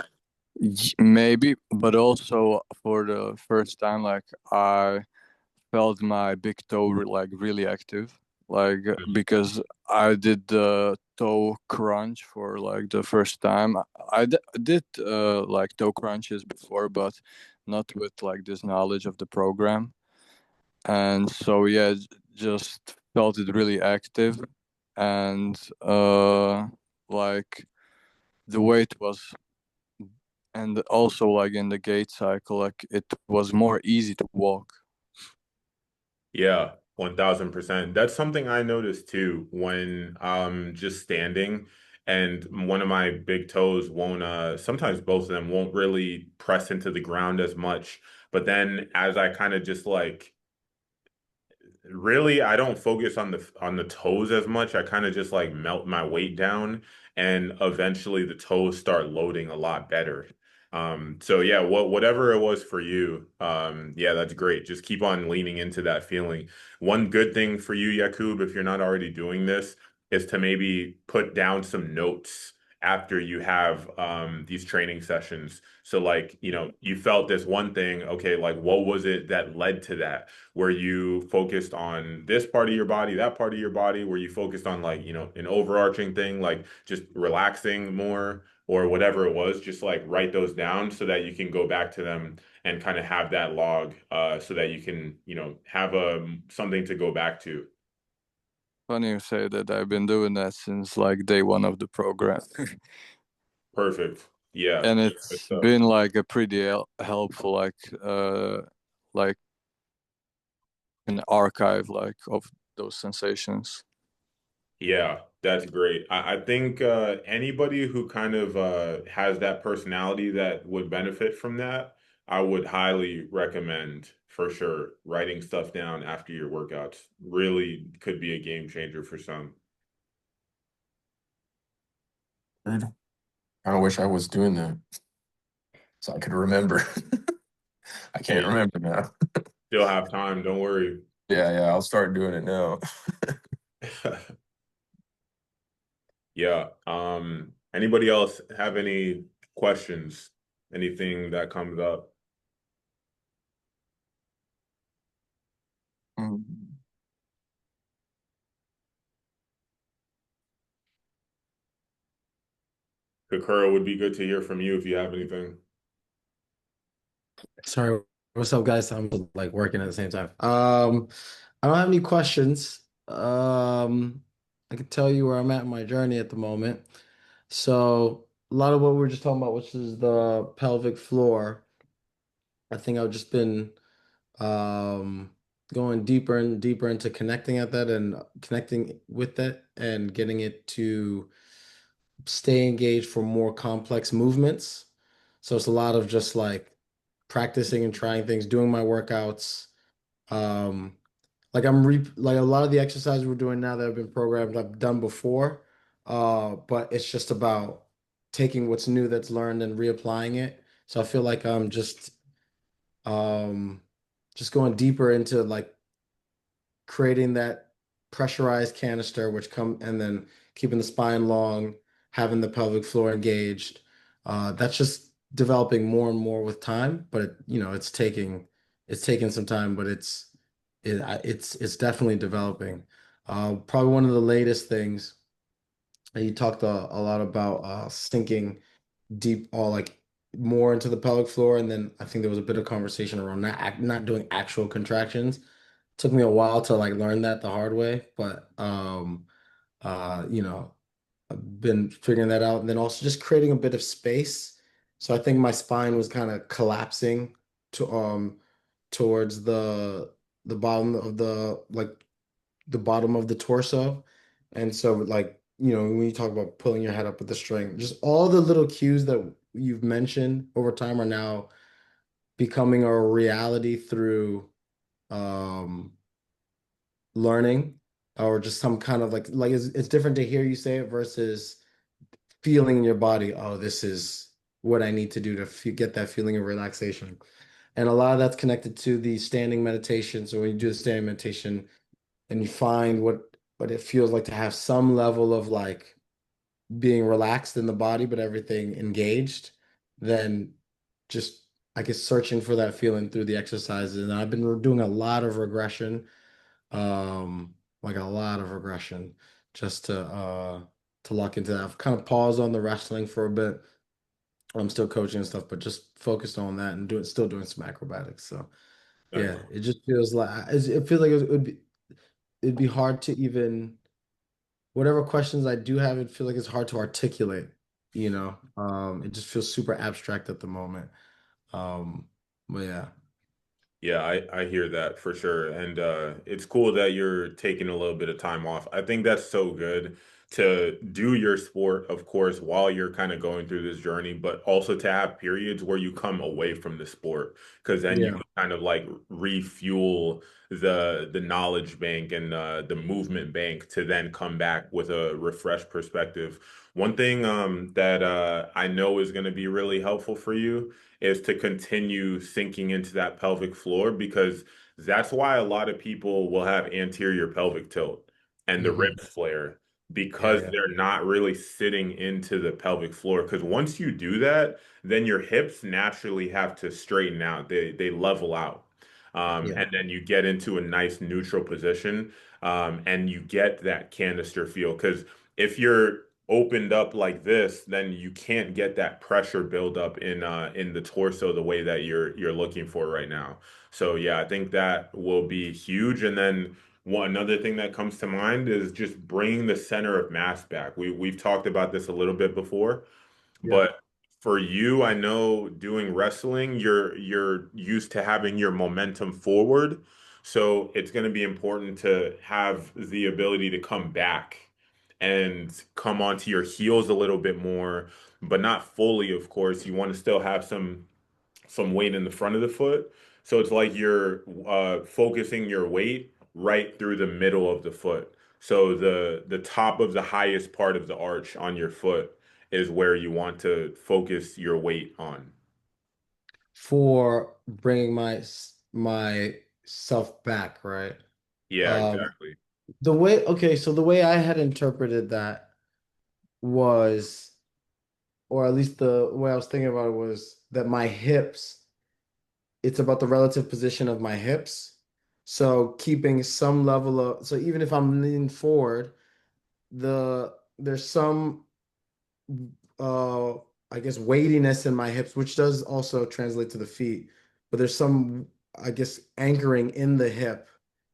maybe, but also for the first time, like I felt my big toe like really active, like because I did the toe crunch for like the first time. Did like toe crunches before, but not with like this knowledge of the program, and so yeah, just felt it really active, and like the weight was, and also like in the gait cycle, like it was more easy to walk. Yeah, 1000%. That's something I noticed too when just standing and one of my big toes won't sometimes both of them won't really press into the ground as much. But then as I kind of just like really, I don't focus on the toes as much. I kind of just like melt my weight down and eventually the toes start loading a lot better. So yeah, whatever it was for you, yeah, that's great. Just keep on leaning into that feeling. One good thing for you, Yakub, if you're not already doing this, is to maybe put down some notes after you have these training sessions. So like, you felt this one thing, okay, like what was it that led to that? Were you focused on this part of your body, that part of your body? Were you focused on like, an overarching thing, like just relaxing more or whatever it was? Just like write those down so that you can go back to them and kind of have that log so that you can, have something to go back to. Funny you say that. I've been doing that since like day one of the program. Perfect. Yeah. And Good it's stuff. been like a pretty helpful like an archive like of those sensations. Yeah, that's great. I think anybody who kind of has that personality that would benefit from that, I would highly recommend for sure writing stuff down after your workouts. Really could be a game changer for some. Weird. I wish I was doing that so I could remember. I can't Hey, remember now. still have time, don't worry. Yeah, I'll start doing it now. Yeah. Anybody else have any questions? Anything that comes up? Mm. Kakura would be good to hear from you if you have anything. Sorry, what's up, guys? I'm like working at the same time. I don't have any questions. I can tell you where I'm at in my journey at the moment. So, lot of what we were just talking about, which is the pelvic floor. I think I've just been um going deeper and deeper into connecting at that and connecting with that and getting it to stay engaged for more complex movements. So it's a lot of just like practicing and trying things, doing my workouts. Um, like like a lot of the exercises we're doing now that have been programmed, I've done before. But it's just about taking what's new that's learned and reapplying it. So I feel like I'm um just going deeper into like creating that pressurized canister, which come and then keeping the spine long, having the pelvic floor engaged. That's just developing more and more with time, but it's taking some time, but it's definitely developing. Probably one of the latest things you talked a lot about sinking deep or like more into the pelvic floor, and then I think there was a bit of conversation around not doing actual contractions. Took me a while to like learn that the hard way, but I've been figuring that out, and then also just creating a bit of space. So I think my spine was kind of collapsing to towards the bottom of the bottom of the torso. And so like, when you talk about pulling your head up with the string, just all the little cues that you've mentioned over time are now becoming a reality through um learning or just some kind of like it's different to hear you say it versus feeling in your body, oh, this is what I need to do to get that feeling of relaxation. And a lot of that's connected to the standing meditation. So when you do the standing meditation and you find what it feels like to have some level of like being relaxed in the body, but everything engaged, then just I guess searching for that feeling through the exercises. And I've been doing a lot of regression, like a lot of regression, just to lock into that. I've kind of paused on the wrestling for a bit. I'm still coaching and stuff, but just focused on that and still doing some acrobatics. So Nice. yeah, it just feels like it feels like it'd be hard to even whatever questions I do have, it feel like it's hard to articulate, you know. It just feels super abstract at the moment. Um, but yeah. Yeah, I hear that for sure. And it's cool that you're taking a little bit of time off. I think that's so good to do your sport, of course, while you're kind of going through this journey, but also to have periods where you come away from the sport, because then you Yeah. can kind of like refuel the knowledge bank and the movement bank to then come back with a refreshed perspective. One thing that I know is going to be really helpful for you is to continue sinking into that pelvic floor because that's why a lot of people will have anterior pelvic tilt and the Hmm. ribs flare Yeah, because yeah. they're not really sitting into the pelvic floor. Because once you do that, then your hips naturally have to straighten out. They level out. Yeah. And then you get into a nice neutral position, and you get that canister feel. Because if you're opened up like this, then you can't get that pressure buildup in the torso the way that you're looking for right now. So yeah, I think that will be huge. And then one another thing that comes to mind is just bringing the center of mass back. We've talked about this a little bit before, Yeah. but for you, I know doing wrestling, you're used to having your momentum forward. So it's going to be important to have the ability to come back and come onto your heels a little bit more, but not fully, of course. You want to still have some weight in the front of the foot. So it's like you're focusing your weight right through the middle of the foot. So the top of the highest part of the arch on your foot is where you want to focus your weight on. For bringing my self back, right? Yeah, Um, exactly. okay, so the way I had interpreted that was, or at least the way I was thinking about it was that my hips, it's about the relative position of my hips. So keeping some level of, so even if I'm leaning forward, there's some uh I guess weightiness in my hips, which does also translate to the feet, but there's some, I guess, anchoring in the hip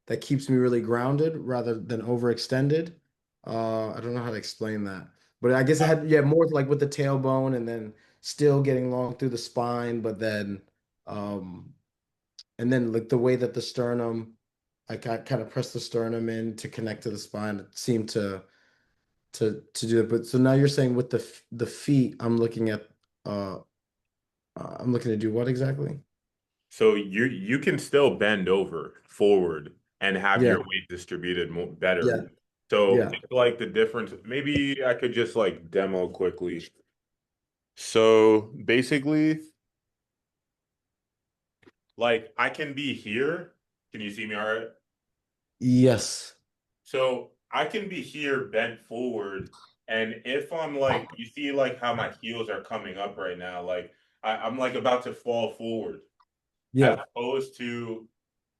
that keeps me really grounded rather than overextended. I don't know how to explain that, But I guess it had, yeah, more like with the tailbone and then still getting long through the spine, but then um and then like the way that the sternum, I kind of press the sternum in to connect to the spine. It seemed to do it. But so now you're saying with the feet, uh I'm looking to do what exactly? So you can still bend over forward and have Yeah, your weight distributed more better. yeah, So yeah. it's like the difference. Maybe I could just like demo quickly. So basically, like I can be here. Can you see me all right? Yes. So I can be here bent forward. And if I'm like, you see like how my heels are coming up right now, like I'm like about to fall forward, as Yeah. opposed to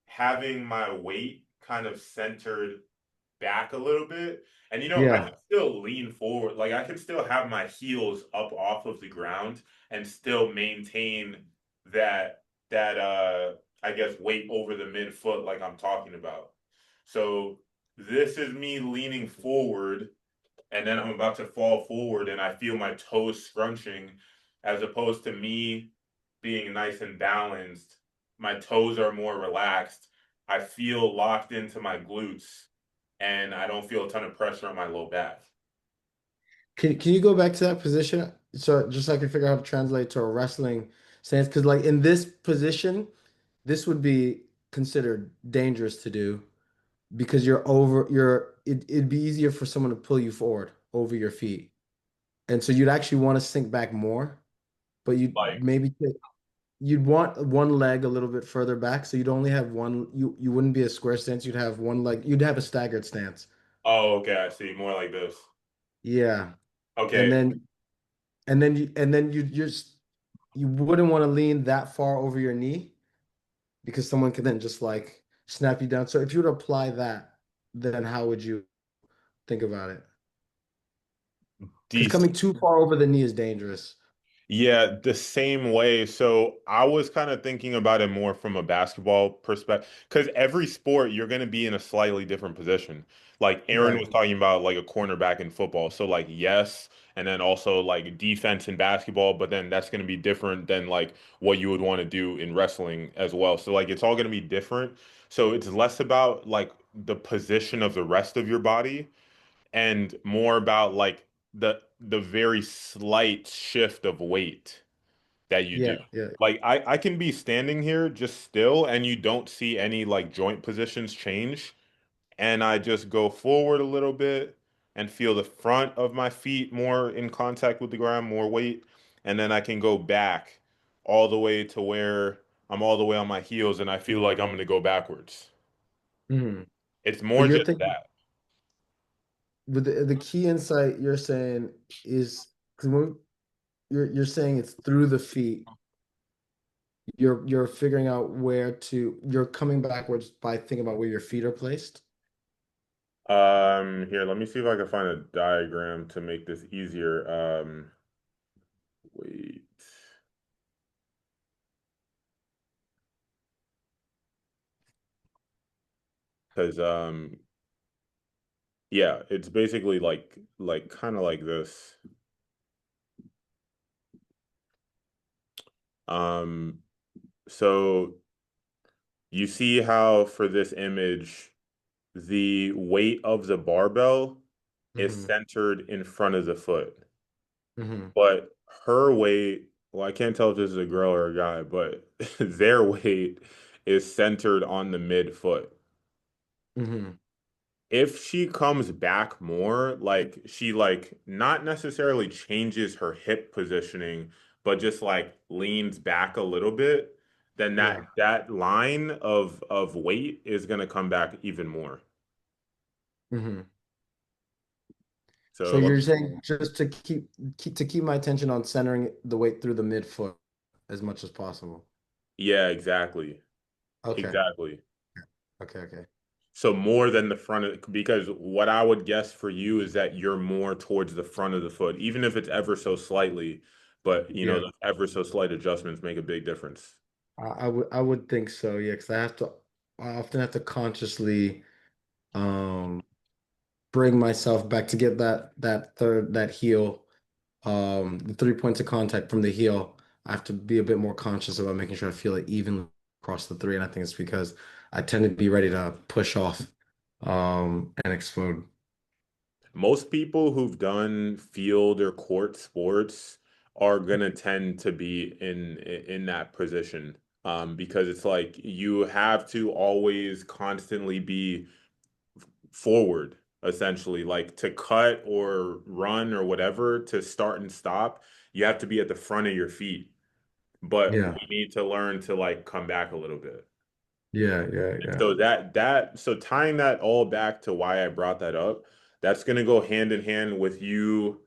having my weight kind of centered back a little bit. And I Yeah. can still lean forward. Like I can still have my heels up off of the ground and still maintain that I guess weight over the midfoot like I'm talking about. So this is me leaning forward and then I'm about to fall forward and I feel my toes scrunching as opposed to me being nice and balanced. My toes are more relaxed. I feel locked into my glutes and I don't feel a ton of pressure on my low back. Can you go back to that position so just so I can figure out how to translate to a wrestling stance? Because like in this position, this would be considered dangerous to do because it'd be easier for someone to pull you forward over your feet. And so you'd actually want to sink back more, but Like, you'd want one leg a little bit further back. So you'd only have one, you wouldn't be a square stance, you'd have one leg, you'd have a staggered stance. oh, okay, I see. More like this. Yeah. And Okay. then you just you wouldn't want to lean that far over your knee because someone could then just like snap you down. So if you would apply that, then how would you think about it? Because Decent. coming too far over the knee is dangerous. Yeah, the same way. So I was kind of thinking about it more from a basketball perspective, because every sport you're going to be in a slightly different position. Like Aaron Right. was talking about like a cornerback in football. So like yes, and then also like defense in basketball, but then that's going to be different than like what you would want to do in wrestling as well. So like it's all going to be different. So it's less about like the position of the rest of your body and more about like the very slight shift of weight that you do. Yeah, yeah. Like I can be standing here just still and you don't see any like joint positions change and I just go forward a little bit and feel the front of my feet more in contact with the ground, more weight, and then I can go back all the way to where I'm all the way on my heels and I feel like I'm going to go backwards. Mhm. It's But more you're just thinking that. with the key insight you're saying is because you're saying it's through the feet. You're figuring out you're coming backwards by thinking about where your feet are placed. Here, let me see if I can find a diagram to make this easier. Wait, because yeah, it's basically like kind of like this. Um, so you see how for this image, the weight of the barbell is Hmm. centered in front of the foot, Hmm. but her weight, well, I can't tell if this is a girl or a guy, but their weight is centered on the midfoot. Hmm. If she comes back more, like she like not necessarily changes her hip positioning, but just like leans back a little bit, then that Yeah. that line of weight is gonna come back even more. Hmm. So So let me, you're saying just to keep my attention on centering the weight through the midfoot as much as possible. yeah, exactly. Okay. Exactly. Okay. Okay. So more than the front of, because what I would guess for you is that you're more towards the front of the foot, even if it's ever so slightly, but Yeah. those ever so slight adjustments make a big difference. I would think so. Yeah, because I often have to consciously um bring myself back to get that heel, the 3 points of contact from the heel. I have to be a bit more conscious about making sure I feel it evenly across the three, and I think it's because I tend to be ready to push off, and explode. Most people who've done field or court sports are gonna tend to be in that position, because it's like you have to always constantly be forward, essentially, like to cut or run or whatever, to start and stop, you have to be at the front of your feet. But Yeah, we need to learn to like come back a little bit. yeah, yeah, yeah. So so tying that all back to why I brought that up, that's going to go hand in hand with you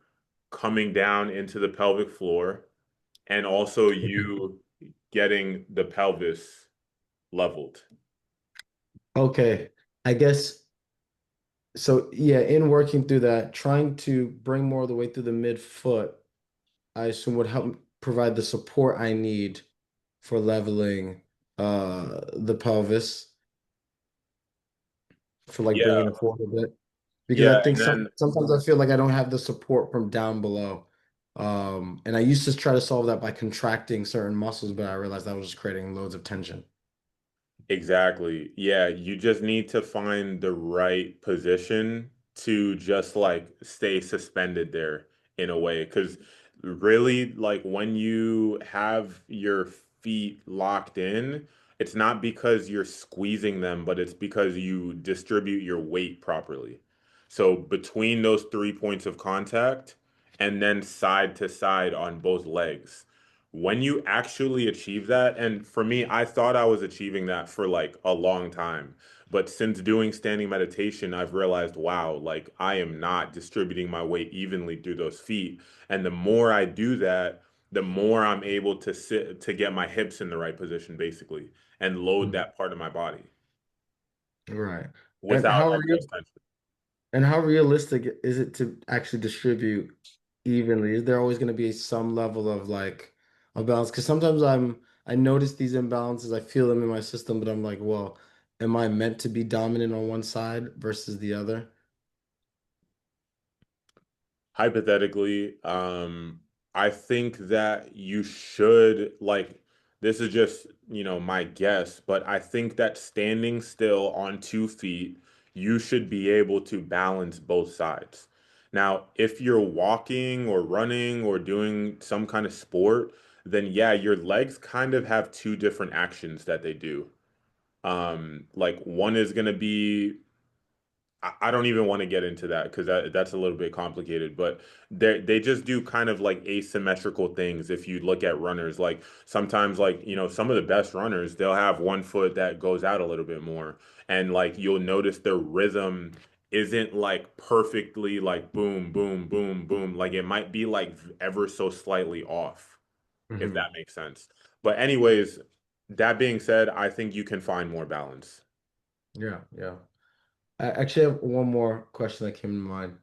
coming down into the pelvic floor and also you getting the pelvis leveled. Okay, I guess so. Yeah, in working through that, trying to bring more of the weight through the midfoot, I assume would help provide the support I need for leveling the pelvis, for like Yeah, bringing it forward a bit. Because I yeah, think and then sometimes I feel like I don't have the support from down below. And I used to try to solve that by contracting certain muscles, but I realized that was just creating loads of tension. exactly. Yeah, you just need to find the right position to just like stay suspended there in a way. Because really, like when you have your feet locked in, it's not because you're squeezing them, but it's because you distribute your weight properly. So between those 3 points of contact and then side to side on both legs, when you actually achieve that, and for me, I thought I was achieving that for like a long time. But since doing standing meditation, I've realized, wow, like I am not distributing my weight evenly through those feet. And the more I do that, the more I'm able to sit to get my hips in the right position, basically, and load Mhm. that part of my body Right. And without excess tension. how realistic is it to actually distribute evenly? Is there always going to be some level of like a balance? Because sometimes I notice these imbalances, I feel them in my system, but I'm like, well, am I meant to be dominant on one side versus the other? Hypothetically, I think that you should like this is just, my guess, but I think that standing still on 2 feet, you should be able to balance both sides. Now, if you're walking or running or doing some kind of sport, then yeah, your legs kind of have two different actions that they do. Like one is going to be I don't even want to get into that because that's a little bit complicated, but they just do kind of like asymmetrical things if you look at runners. Like sometimes like, some of the best runners, they'll have one foot that goes out a little bit more. And like you'll notice their rhythm isn't like perfectly like boom, boom, boom, boom. Like it might be like ever so slightly off, if Hmm. that makes sense. But anyways, that being said, I think you can find more balance. Yeah, yeah. I actually have one more question that came to mind.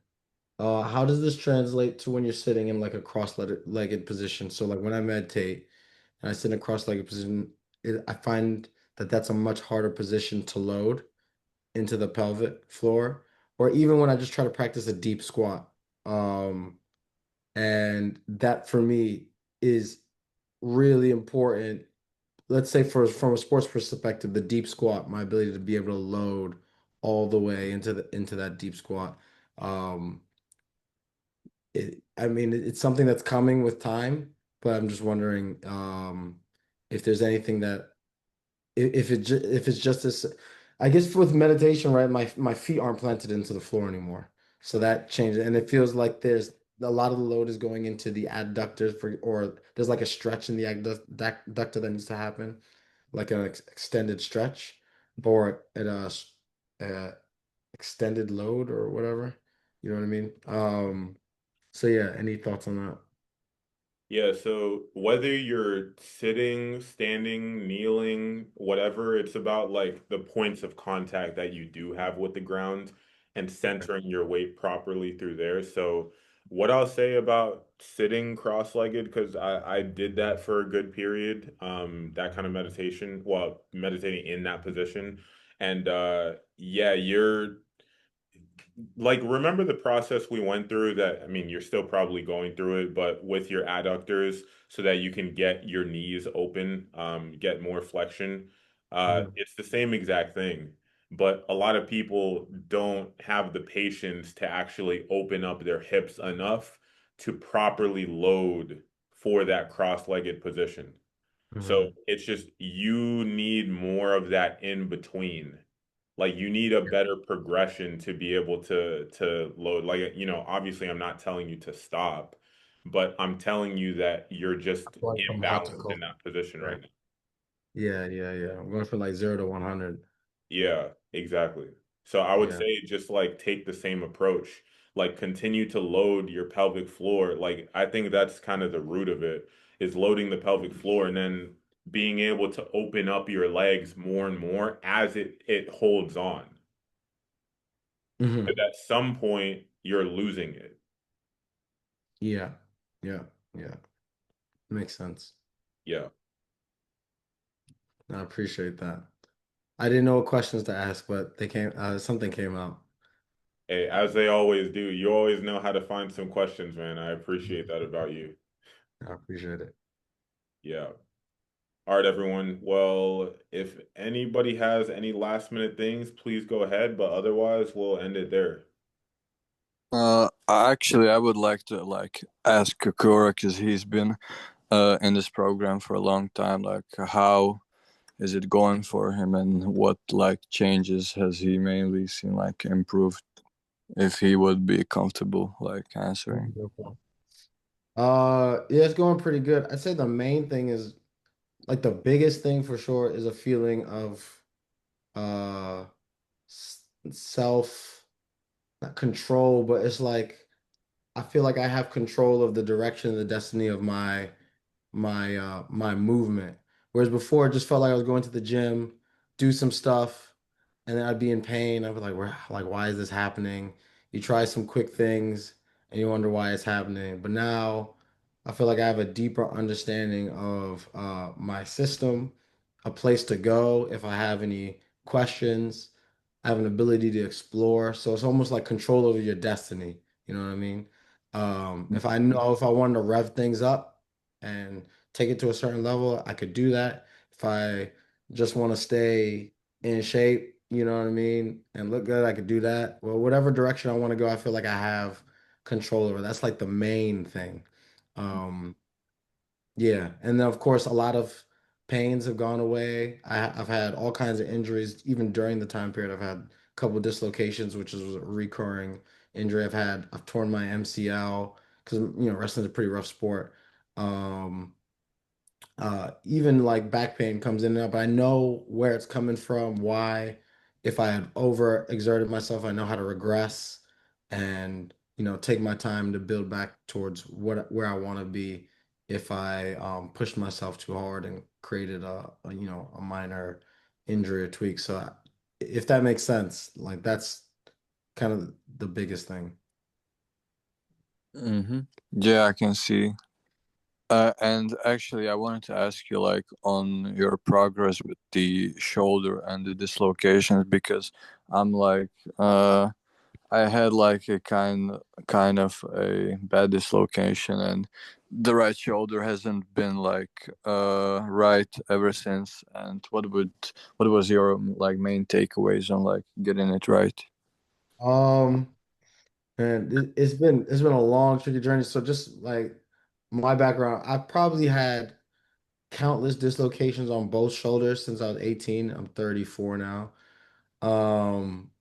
How does this translate to when you're sitting in like a cross-legged position? So like when I meditate and I sit in a cross-legged position, I find that that's a much harder position to load into the pelvic floor, or even when I just try to practice a deep squat. Um, and that for me is really important. Let's say from a sports perspective, the deep squat, my ability to be able to load all the way into that deep squat. Um, I mean, it's something that's coming with time, but I'm just wondering if there's anything that if it's just this. I guess with meditation, right? My feet aren't planted into the floor anymore, so that changes, and it feels like there's a lot of the load is going into the adductors or there's like a stretch in the adductor that needs to happen, like an extended stretch, or uh, extended load or whatever. You know what I mean? So yeah, any thoughts on that? Yeah, so whether you're sitting, standing, kneeling, whatever, it's about like the points of contact that you do have with the ground and Okay. centering your weight properly through there. So what I'll say about sitting cross-legged, because I did that for a good period, that kind of meditation, meditating in that position. And yeah, like remember the process we went through that, I mean, you're still probably going through it, but with your adductors so that you can get your knees open, get more flexion. Mhm. It's the same exact thing, but a lot of people don't have the patience to actually open up their hips enough to properly load for that cross-legged position. So Mhm. it's just you need more of that in between. Like you need a better progression to be able to load. Like, obviously I'm not telling you to stop, but I'm telling you that you're just Going from hot to imbalanced in cold. that position Right. right now. Yeah, yeah, yeah. I'm going from like 0 to 100. Yeah, exactly. So I would Yeah. say just like take the same approach. Like continue to load your pelvic floor. Like I think that's kind of the root of it is loading the pelvic floor and then being able to open up your legs more and more as it holds on. Hmm. Because at some point you're losing it. Yeah. Yeah. Yeah. Makes sense. Yeah. I appreciate that. I didn't know what questions to ask, but something came out. Hey, as they always do, you always know how to find some questions, man. I appreciate that about you. I appreciate it. Yeah. All right, everyone. Well, if anybody has any last minute things, please go ahead, but otherwise we'll end it there. Actually, I would like to like ask Kokura because he's been in this program for a long time. Like, how is it going for him, and what like changes has he mainly seen like improved? If he would be comfortable like answering. Yeah, it's going pretty good. I'd say the main thing is like the biggest thing for sure is a feeling of uh self not control, but it's like I feel like I have control of the direction and the destiny of my movement. Whereas before it just felt like I was going to the gym, do some stuff, and then I'd be in pain. I'd be like, why is this happening? You try some quick things and you wonder why it's happening. But now I feel like I have a deeper understanding of my system, a place to go if I have any questions. I have an ability to explore. So it's almost like control over your destiny. You know what I mean? If I know if I wanted to rev things up and take it to a certain level, I could do that. If I just want to stay in shape, you know what I mean, and look good, I could do that. Well, whatever direction I want to go, I feel like I have control over. That's like the main thing. Um, yeah, and then of course a lot of pains have gone away. I've had all kinds of injuries even during the time period. I've had a couple dislocations, which is a recurring injury. I've torn my MCL because wrestling's a pretty rough sport. Um, Even like back pain comes in and out, but I know where it's coming from, why. If I had over exerted myself, I know how to regress and take my time to build back towards where I want to be if I pushed myself too hard and created a minor injury or tweak. So if that makes sense, like that's kind of the biggest thing. Mm-hmm. Yeah, I can see. And actually, I wanted to ask you like on your progress with the shoulder and the dislocations because I'm like I had like a kind of a bad dislocation and the right shoulder hasn't been like right ever since. And what was your like main takeaways on like getting it right? Um, and it's been a long, tricky journey. So just like my background, I've probably had countless dislocations on both shoulders since I was 18. I'm 34 now.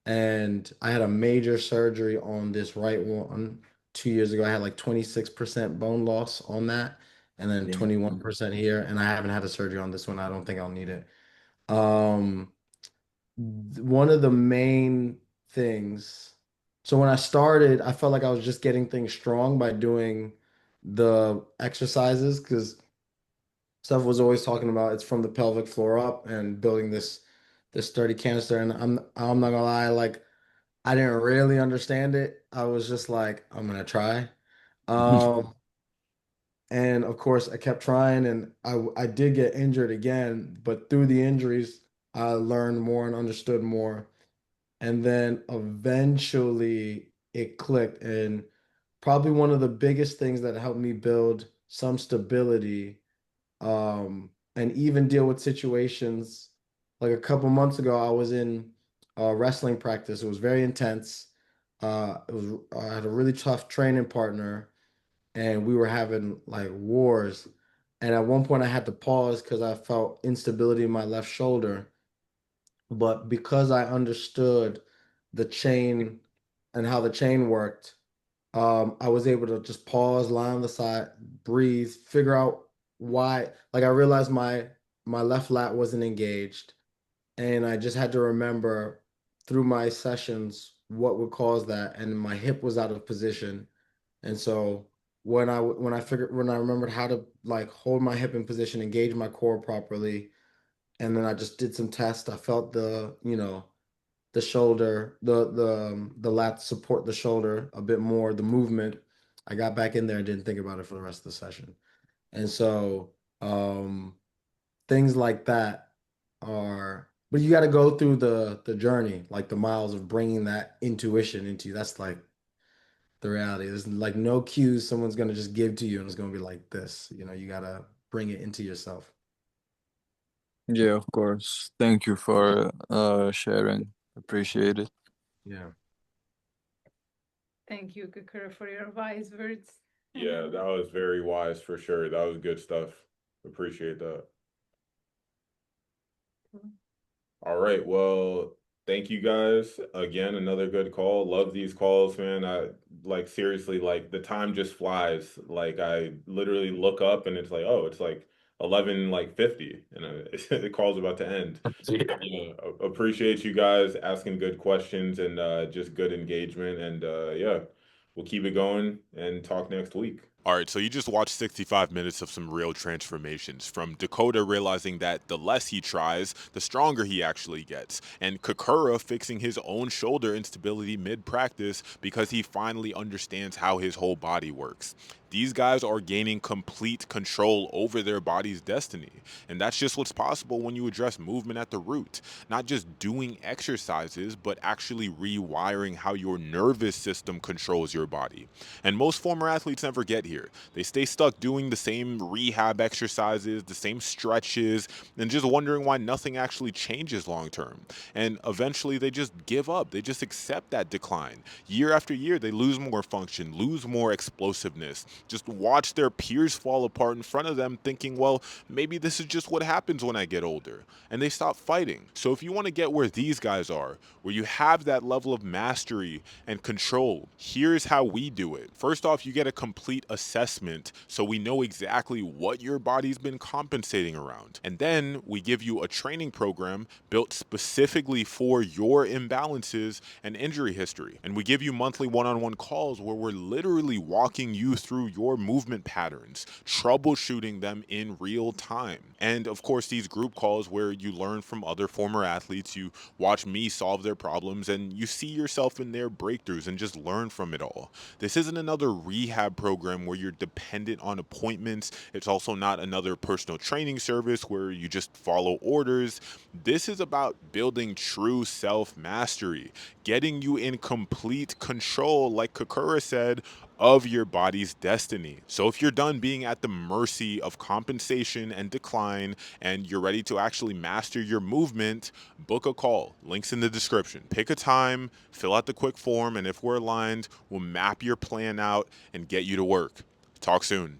And I had a major surgery on this right one 2 years ago. I had like 26% bone loss on that, and then Yeah. 21% here. And I haven't had a surgery on this one. I don't think I'll need it. Um, One of the main things. So when I started, I felt like I was just getting things strong by doing the exercises because Steph was always talking about it's from the pelvic floor up and building this sturdy canister. And I'm not gonna lie, like I didn't really understand it. I was just like, I'm gonna try. Um, and of course I kept trying and I did get injured again, but through the injuries, I learned more and understood more. And then eventually it clicked. And probably one of the biggest things that helped me build some stability, and even deal with situations. Like a couple months ago, I was in wrestling practice. It was very intense. I had a really tough training partner, and we were having like wars. And at one point, I had to pause because I felt instability in my left shoulder. But because I understood the chain and how the chain worked, I was able to just pause, lie on the side, breathe, figure out why. Like I realized my left lat wasn't engaged, and I just had to remember through my sessions what would cause that, and my hip was out of position. And so when I remembered how to like hold my hip in position, engage my core properly, and then I just did some tests. I felt the shoulder, the lat support the shoulder a bit more, the movement. I got back in there and didn't think about it for the rest of the session. And so things like that are, but you got to go through the journey, like the miles of bringing that intuition into you. That's like the reality. There's like no cues someone's gonna just give to you and it's gonna be like this. You gotta bring it into yourself. Yeah, of course. Thank you for sharing. Appreciate it. Yeah. Thank you, Kakura, for your wise words. Yeah, that was very wise for sure. That was good stuff. Appreciate that. All right. Well, thank you guys. Again, another good call. Love these calls, man. I like seriously, like the time just flies. Like I literally look up and it's like, oh, it's like 11 like 50 and the call's about to end. Yeah, appreciate you guys asking good questions and just good engagement and yeah, we'll keep it going and talk next week. All right, so you just watched 65 minutes of some real transformations from Dakota realizing that the less he tries, the stronger he actually gets, and Kakura fixing his own shoulder instability mid-practice because he finally understands how his whole body works. These guys are gaining complete control over their body's destiny, and that's just what's possible when you address movement at the root. Not just doing exercises, but actually rewiring how your nervous system controls your body. And most former athletes never get here. They stay stuck doing the same rehab exercises, the same stretches, and just wondering why nothing actually changes long term. And eventually they just give up. They just accept that decline. Year after year, they lose more function, lose more explosiveness, just watch their peers fall apart in front of them, thinking, well, maybe this is just what happens when I get older. And they stop fighting. So if you want to get where these guys are, where you have that level of mastery and control, here's how we do it. First off, you get a complete assessment so we know exactly what your body's been compensating around. And then we give you a training program built specifically for your imbalances and injury history. And we give you monthly one-on-one calls where we're literally walking you through your movement patterns, troubleshooting them in real time. And of course, these group calls where you learn from other former athletes, you watch me solve their problems, and you see yourself in their breakthroughs and just learn from it all. This isn't another rehab program where you're dependent on appointments. It's also not another personal training service where you just follow orders. This is about building true self-mastery, getting you in complete control, like Kakura said, of your body's destiny. So if you're done being at the mercy of compensation and decline and you're ready to actually master your movement, book a call. Links in the description. Pick a time, fill out the quick form, and if we're aligned, we'll map your plan out and get you to work. Talk soon.